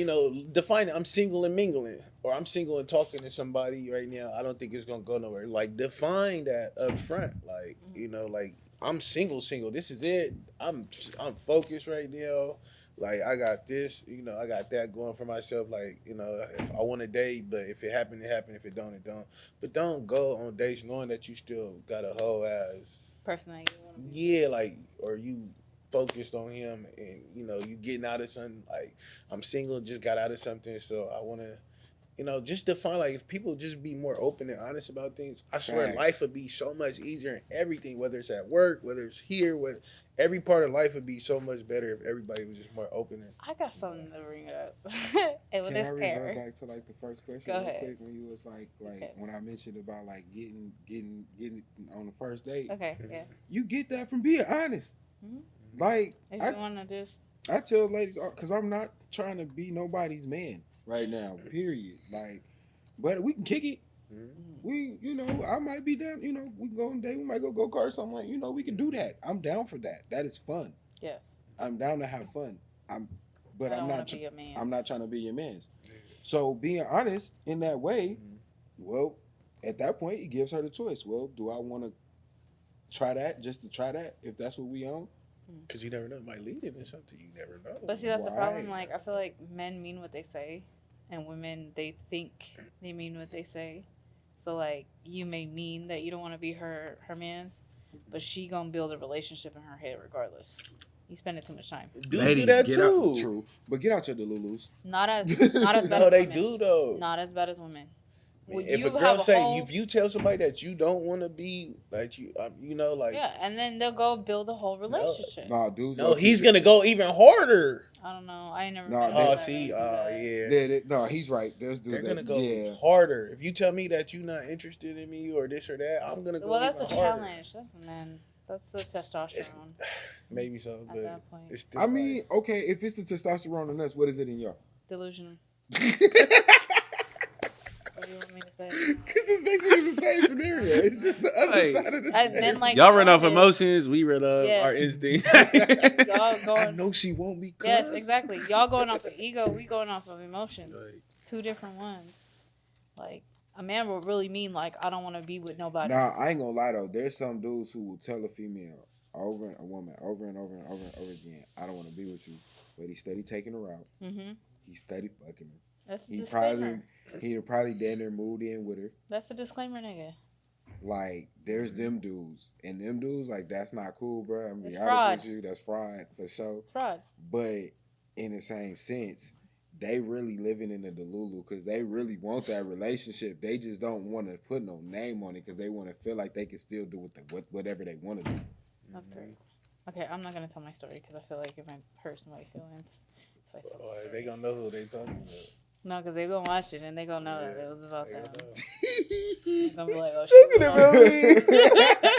[SPEAKER 3] define it. I'm single and mingling. Or I'm single and talking to somebody right now. I don't think it's gonna go nowhere. Like, define that up front. Like, like I'm single. This is it. I'm focused right now. Like, I got this, I got that going for myself. Like, if I want to date, but if it happen, it happen. If it don't, it don't. But don't go on dates knowing that you still got a whole ass.
[SPEAKER 1] Person that you want to be.
[SPEAKER 3] Yeah, like, or you focused on him and, you getting out of something. Like, I'm single, just got out of something. So I want to, just define, like, if people just be more open and honest about things, I swear
[SPEAKER 2] Facts.
[SPEAKER 3] life would be so much easier in everything, whether it's at work, whether it's here, every part of life would be so much better if everybody was just more open. And
[SPEAKER 1] I got something to bring up. And with
[SPEAKER 2] Can
[SPEAKER 1] this
[SPEAKER 2] I revert
[SPEAKER 1] pair.
[SPEAKER 2] back to like the first question
[SPEAKER 1] Go
[SPEAKER 2] real
[SPEAKER 1] ahead.
[SPEAKER 2] quick when you was like
[SPEAKER 1] Okay.
[SPEAKER 2] when I mentioned about like getting on the first date.
[SPEAKER 1] Okay, yeah.
[SPEAKER 2] You get that from being honest.
[SPEAKER 1] Mhm.
[SPEAKER 2] Like
[SPEAKER 1] If you want to just.
[SPEAKER 2] I tell ladies, because I'm not trying to be nobody's man right now, period. Like, but we can kick it. We, I might be down. We can go on a date. We might go kart something like. We can do that. I'm down for that. That is fun.
[SPEAKER 1] Yeah.
[SPEAKER 2] I'm down to have fun. But
[SPEAKER 1] I
[SPEAKER 2] I'm
[SPEAKER 1] don't
[SPEAKER 2] not.
[SPEAKER 1] wanna be your man.
[SPEAKER 2] I'm not trying to be your man. So being honest in that way, well, at that point, he gives her the choice. Well, do I want to try that just to try that if that's what we own?
[SPEAKER 3] Because you never know, it might lead into something. You never know.
[SPEAKER 1] But see, that's the problem.
[SPEAKER 2] Why?
[SPEAKER 1] Like, I feel like men mean what they say, and women, they think they mean what they say. So, like, you may mean that you don't want to be her man's, but she gonna build a relationship in her head regardless. You spending too much time.
[SPEAKER 3] Dudes
[SPEAKER 2] Ladies,
[SPEAKER 3] do that
[SPEAKER 2] get
[SPEAKER 3] too.
[SPEAKER 2] out. True, but get out your Delulus.
[SPEAKER 1] Not as bad
[SPEAKER 3] No,
[SPEAKER 1] as
[SPEAKER 3] they
[SPEAKER 1] women.
[SPEAKER 3] do though.
[SPEAKER 1] Not as bad as women. Well,
[SPEAKER 3] If
[SPEAKER 1] you
[SPEAKER 3] a girl
[SPEAKER 1] have a
[SPEAKER 3] say,
[SPEAKER 1] whole-
[SPEAKER 3] if you tell somebody that you don't want to be like you, like
[SPEAKER 1] Yeah, and then they'll go build a whole relationship.
[SPEAKER 2] Nah, dudes.
[SPEAKER 3] no, he's gonna go even harder.
[SPEAKER 1] I don't know. I ain't never.
[SPEAKER 2] Nah,
[SPEAKER 1] met
[SPEAKER 2] they-
[SPEAKER 3] Oh,
[SPEAKER 1] that.
[SPEAKER 3] see,
[SPEAKER 2] Yeah, no, he's right. There's dudes
[SPEAKER 3] they're gonna
[SPEAKER 2] that,
[SPEAKER 3] go
[SPEAKER 2] yeah.
[SPEAKER 3] harder. If you tell me that you're not interested in me or this or that, I'm gonna go.
[SPEAKER 1] Well, that's a
[SPEAKER 3] even harder.
[SPEAKER 1] challenge. That's men. That's the testosterone
[SPEAKER 3] Maybe so,
[SPEAKER 1] at
[SPEAKER 3] but
[SPEAKER 1] that point.
[SPEAKER 3] it's still
[SPEAKER 2] I mean, okay, if it's the testosterone in us, what is it in y'all?
[SPEAKER 1] Delusional. What do you want me to say?
[SPEAKER 2] Because it's basically the same scenario. It's just the other
[SPEAKER 4] Like,
[SPEAKER 2] side of the
[SPEAKER 1] As
[SPEAKER 2] table.
[SPEAKER 1] men like
[SPEAKER 4] Y'all run off
[SPEAKER 1] this.
[SPEAKER 4] emotions, we run off
[SPEAKER 1] Yeah.
[SPEAKER 4] our instinct.
[SPEAKER 1] Y'all
[SPEAKER 2] I
[SPEAKER 1] going.
[SPEAKER 2] know she won't be.
[SPEAKER 1] Yes,
[SPEAKER 2] cuz.
[SPEAKER 1] exactly. Y'all going off of ego. We going off of emotions.
[SPEAKER 3] Like,
[SPEAKER 1] Two different ones. Like a man will really mean like I don't want to be with nobody.
[SPEAKER 2] Nah, I ain't gonna lie though. There's some dudes who will tell a female a woman over and over and over and over again, I don't want to be with you, but he steady taking her out.
[SPEAKER 1] Mhm.
[SPEAKER 2] He steady fucking her.
[SPEAKER 1] That's the
[SPEAKER 2] He
[SPEAKER 1] disclaimer.
[SPEAKER 2] he'd probably damn near moved in with her.
[SPEAKER 1] That's the disclaimer, nigga.
[SPEAKER 2] Like, there's them dudes. And them dudes, like, that's not cool, bro. I'm gonna
[SPEAKER 1] It's
[SPEAKER 2] be honest
[SPEAKER 1] fraud.
[SPEAKER 2] with you. That's fraud for sure.
[SPEAKER 1] It's fraud.
[SPEAKER 2] But in the same sense, they really living in the Delulu because they really want that relationship. They just don't want to put no name on it because they want to feel like they can still do whatever they want to do.
[SPEAKER 1] That's great. Okay, I'm not gonna tell my story because I feel like it might hurt somebody's feelings. If I tell the
[SPEAKER 3] oh,
[SPEAKER 1] story.
[SPEAKER 3] they gonna know who they talking about.
[SPEAKER 1] No, because they gonna watch it and they gonna know that it was about
[SPEAKER 3] They
[SPEAKER 1] them.
[SPEAKER 3] gonna know.
[SPEAKER 1] They're gonna be like, oh,
[SPEAKER 3] Look
[SPEAKER 1] shit.
[SPEAKER 3] at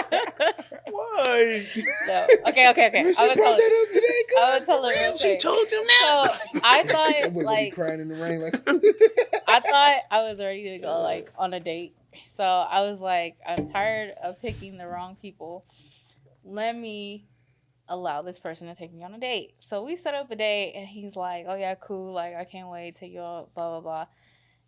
[SPEAKER 3] Why?
[SPEAKER 1] No. Okay.
[SPEAKER 2] When she
[SPEAKER 1] I would
[SPEAKER 2] brought
[SPEAKER 1] tell it.
[SPEAKER 2] that up today,
[SPEAKER 1] I would tell it real
[SPEAKER 3] She
[SPEAKER 1] quick.
[SPEAKER 3] told you now.
[SPEAKER 1] So I
[SPEAKER 2] that
[SPEAKER 1] thought
[SPEAKER 2] boy gonna be
[SPEAKER 1] like
[SPEAKER 2] crying in the rain like.
[SPEAKER 1] I thought I was ready to go like on a date. So I was like, I'm tired of picking the wrong people. Let me allow this person to take me on a date. So we set up a date and he's like, oh yeah, cool. Like I can't wait to you all, blah, blah, blah.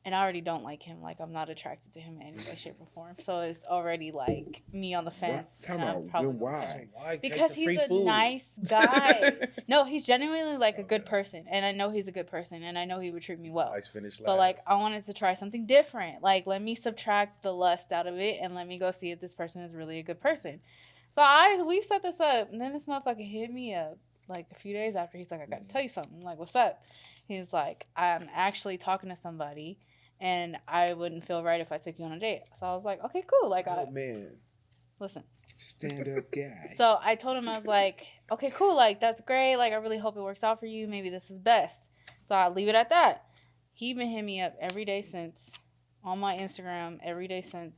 [SPEAKER 1] And I already don't like him. Like I'm not attracted to him in any way, shape, or form. So it's already like me on the fence.
[SPEAKER 2] Tell
[SPEAKER 1] and I'm
[SPEAKER 2] me
[SPEAKER 1] probably
[SPEAKER 2] why?
[SPEAKER 3] Why take
[SPEAKER 1] because
[SPEAKER 3] the
[SPEAKER 1] he's
[SPEAKER 3] free
[SPEAKER 1] a
[SPEAKER 3] food?
[SPEAKER 1] nice guy. No, he's genuinely like a good person. And I know he's a good person. And I know he would treat me well.
[SPEAKER 3] Nice finish
[SPEAKER 1] So,
[SPEAKER 3] last.
[SPEAKER 1] like, I wanted to try something different. Like, let me subtract the lust out of it and let me go see if this person is really a good person. So, we set this up. And then this motherfucker hit me up, like, a few days after. He's like, I got to tell you something. I'm like, what's up? He's like, I'm actually talking to somebody, and I wouldn't feel right if I took you on a date. So, I was like, okay, cool. Like,
[SPEAKER 3] oh man,
[SPEAKER 1] listen.
[SPEAKER 2] Stand up guy.
[SPEAKER 1] So I told him, I was like, okay, cool. Like, that's great. Like, I really hope it works out for you. Maybe this is best. So I'll leave it at that. He been hitting me up every day since, on my Instagram, every day since,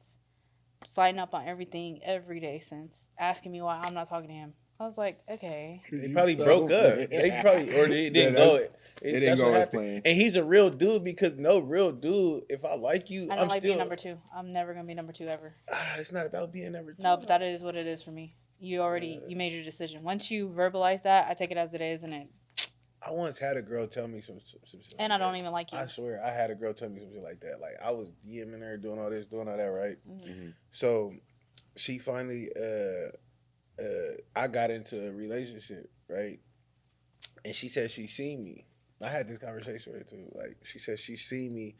[SPEAKER 1] sliding up on everything every day since, asking me why I'm not talking to him. I was like, okay.
[SPEAKER 3] they probably broke up. They probably or they didn't go.
[SPEAKER 2] It didn't
[SPEAKER 3] That's
[SPEAKER 2] go
[SPEAKER 3] what
[SPEAKER 2] as
[SPEAKER 3] happened.
[SPEAKER 2] planned.
[SPEAKER 3] And he's a real dude because no real dude. If I like you,
[SPEAKER 1] I don't
[SPEAKER 3] I'm
[SPEAKER 1] like
[SPEAKER 3] still.
[SPEAKER 1] being number two. I'm never going to be number two ever.
[SPEAKER 3] It's not about being number two.
[SPEAKER 1] No, but that is what it is for me. You you made your decision. Once you verbalize that, I take it as it is, and
[SPEAKER 3] I once had a girl tell me some shit
[SPEAKER 1] and
[SPEAKER 3] like
[SPEAKER 1] I don't
[SPEAKER 3] that.
[SPEAKER 1] even like you.
[SPEAKER 3] I swear, I had a girl tell me some shit like that. Like I was DMing her, doing all this, doing all that, right?
[SPEAKER 2] Mhm.
[SPEAKER 3] So she finally, I got into a relationship, right? And she said she seen me. I had this conversation with her too. Like she said she seen me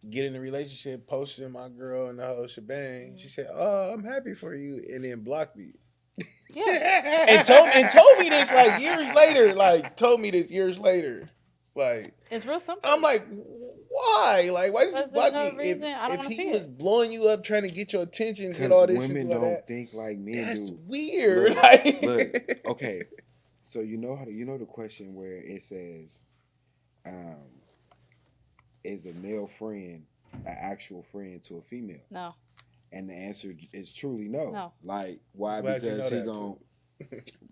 [SPEAKER 3] get in a relationship, posting my girl and the whole shebang. She said, "Oh, I'm happy for you," and then blocked me.
[SPEAKER 1] Yeah.
[SPEAKER 3] And told me this like years later. Like told me this years later. Like
[SPEAKER 1] It's real simple.
[SPEAKER 3] I'm like, why? Like why did you
[SPEAKER 1] Because
[SPEAKER 3] block
[SPEAKER 1] there's no
[SPEAKER 3] me?
[SPEAKER 1] reason. I don't
[SPEAKER 3] if
[SPEAKER 1] wanna
[SPEAKER 3] he
[SPEAKER 1] see
[SPEAKER 3] was
[SPEAKER 1] it.
[SPEAKER 3] blowing you up, trying to get your attention, did
[SPEAKER 2] Because
[SPEAKER 3] all this
[SPEAKER 2] women
[SPEAKER 3] and do all
[SPEAKER 2] don't
[SPEAKER 3] that,
[SPEAKER 2] think like men
[SPEAKER 3] that's
[SPEAKER 2] do.
[SPEAKER 3] weird.
[SPEAKER 2] Look,
[SPEAKER 3] Like,
[SPEAKER 2] look, okay. So you know the question where it says, is a male friend an actual friend to a female?
[SPEAKER 1] No.
[SPEAKER 2] And the answer is truly no.
[SPEAKER 1] No.
[SPEAKER 2] Like why?
[SPEAKER 3] I'm glad you
[SPEAKER 2] Because
[SPEAKER 3] know
[SPEAKER 2] he
[SPEAKER 3] that,
[SPEAKER 2] gon'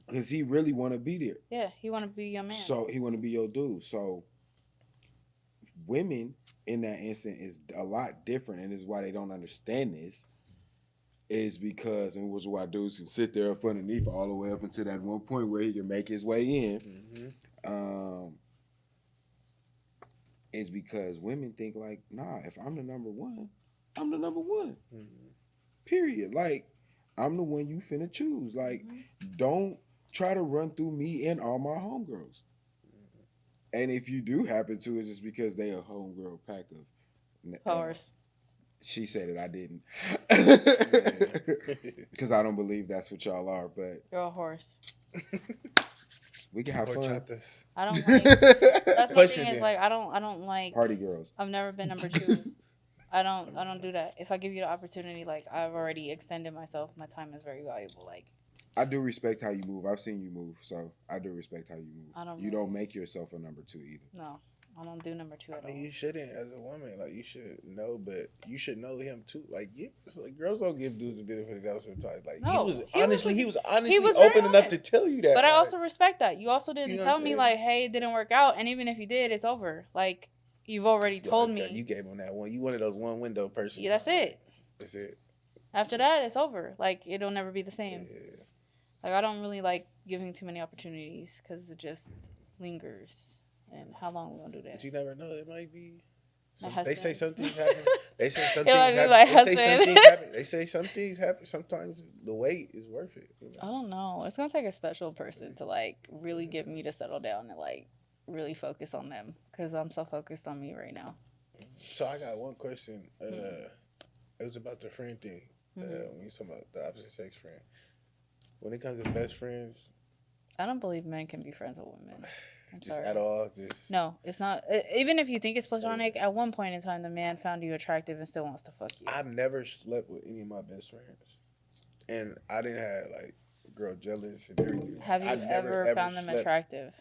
[SPEAKER 2] because he really want to be there.
[SPEAKER 1] Yeah, he want to be your man.
[SPEAKER 2] So he want to be your dude. So women in that instant is a lot different, and this is why they don't understand this. Is because, and which is why dudes can sit there up underneath all the way up until that one point where he can make his way in. Is because women think like, nah, if I'm the number one, I'm the number one. Period. Like, I'm the one you finna choose. Like, don't try to run through me and all my homegirls. And if you do happen to, it's just because they a homegirl pack of
[SPEAKER 1] Horse.
[SPEAKER 2] She said it, I didn't. Because I don't believe that's what y'all are, but
[SPEAKER 1] You're a horse.
[SPEAKER 2] we can have fun.
[SPEAKER 1] I don't like. That's my thing. Is like I don't like
[SPEAKER 2] party girls.
[SPEAKER 1] I've never been number two. I don't do that. If I give you the opportunity, like I've already extended myself. My time is very valuable. Like
[SPEAKER 2] I do respect how you move. I've seen you move, so I do respect how you move. You don't make yourself a number two either.
[SPEAKER 1] No, I don't do number two at all.
[SPEAKER 3] You shouldn't, as a woman. Like you should know, but you should know him too. Like, like girls don't give dudes a benefit of the doubt sometimes. Like
[SPEAKER 1] no,
[SPEAKER 3] he was honestly open enough to tell you that.
[SPEAKER 1] But I also respect that. You also didn't tell me like, hey, it didn't work out, and even if you did, it's over. Like you've already told me.
[SPEAKER 3] You gave him that one. You one of those one window person.
[SPEAKER 1] Yeah, that's it.
[SPEAKER 3] That's it.
[SPEAKER 1] After that, it's over. Like it'll never be the same.
[SPEAKER 3] Yeah.
[SPEAKER 1] Like I don't really like giving too many opportunities because it just lingers. And how long we gonna do that?
[SPEAKER 3] But you never know. It might be.
[SPEAKER 1] They
[SPEAKER 3] say some things happen. They say some They say some things happen. Sometimes the wait is worth it. You know?
[SPEAKER 1] I don't know. It's gonna take a special person to like really get me to settle down and like really focus on them because I'm so focused on me right now.
[SPEAKER 3] So I got one question. It was about the friend thing. When you talking about the opposite sex friend. When it comes to best friends,
[SPEAKER 1] I don't believe men can be friends with women. I'm
[SPEAKER 3] just
[SPEAKER 1] sorry.
[SPEAKER 3] At all.
[SPEAKER 1] No, it's not. Even if you think it's platonic, at one point in time, the man found you attractive and still wants to fuck you.
[SPEAKER 3] I've never slept with any of my best friends, and I didn't have like girl jealous and everything.
[SPEAKER 1] Have you ever found them attractive?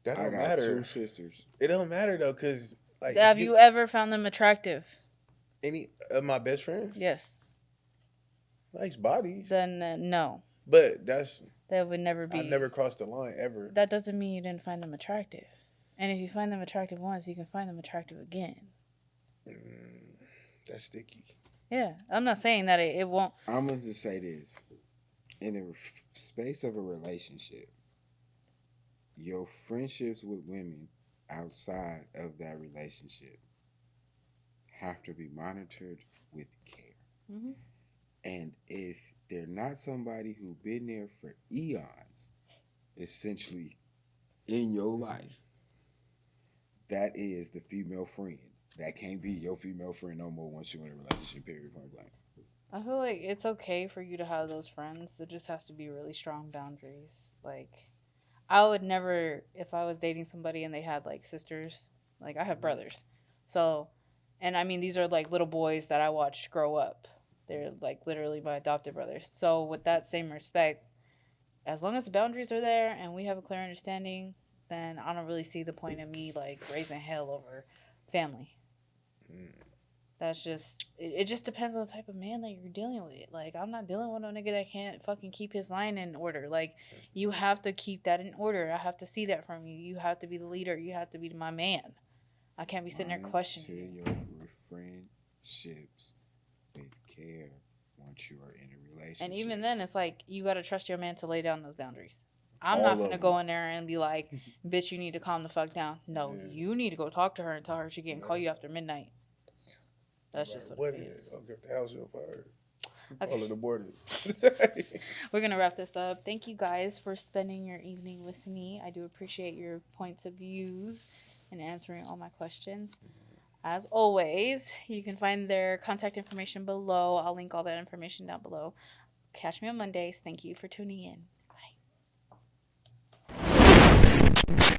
[SPEAKER 3] That don't
[SPEAKER 2] got
[SPEAKER 3] matter.
[SPEAKER 2] 2 sisters.
[SPEAKER 3] It don't matter though, cause like.
[SPEAKER 1] Have you ever found them attractive?
[SPEAKER 3] Any of my best friends?
[SPEAKER 1] Yes.
[SPEAKER 3] Nice bodies.
[SPEAKER 1] Then no.
[SPEAKER 3] But
[SPEAKER 1] that would never be.
[SPEAKER 3] I've never crossed the line ever.
[SPEAKER 1] That doesn't mean you didn't find them attractive. And if you find them attractive once, you can find them attractive again.
[SPEAKER 3] That's sticky.
[SPEAKER 1] Yeah, I'm not saying that it won't.
[SPEAKER 2] I'm gonna just say this: in the space of a relationship, your friendships with women outside of that relationship have to be monitored with care. And if they're not somebody who's been there for eons, essentially in your life, that is the female friend. That can't be your female friend no more once you're in a relationship, period, point blank.
[SPEAKER 1] I feel like it's okay for you to have those friends. There just has to be really strong boundaries. Like, I would never, if I was dating somebody and they had, like, sisters, like, I have brothers. So, and I mean, these are, like, little boys that I watched grow up. They're, like, literally my adopted brothers. So, with that same respect, as long as the boundaries are there and we have a clear understanding, then I don't really see the point of me, like, raising hell over family. That's just, it just depends on the type of man that you're dealing with. Like, I'm not dealing with a nigga that can't fucking keep his line in order. Like, you have to keep that in order. I have to see that from you. You have to be the leader. You have to be my man. I can't be sitting there questioning you.
[SPEAKER 2] Your friendships with care once you are in a relationship.
[SPEAKER 1] And even then, it's like, you got to trust your man to lay down those boundaries. I'm not going to go in there and be like, bitch, you need to calm the fuck down. No, you need to go talk to her and tell her she can't call you after midnight. That's just what it is.
[SPEAKER 3] I'll get the house on fire.
[SPEAKER 1] Okay.
[SPEAKER 3] All in the morning.
[SPEAKER 1] We're going to wrap this up. Thank you guys for spending your evening with me. I do appreciate your points of views and answering all my questions. As always, you can find their contact information below. I'll link all that information down below. Catch me on Mondays. Thank you for tuning in. Bye.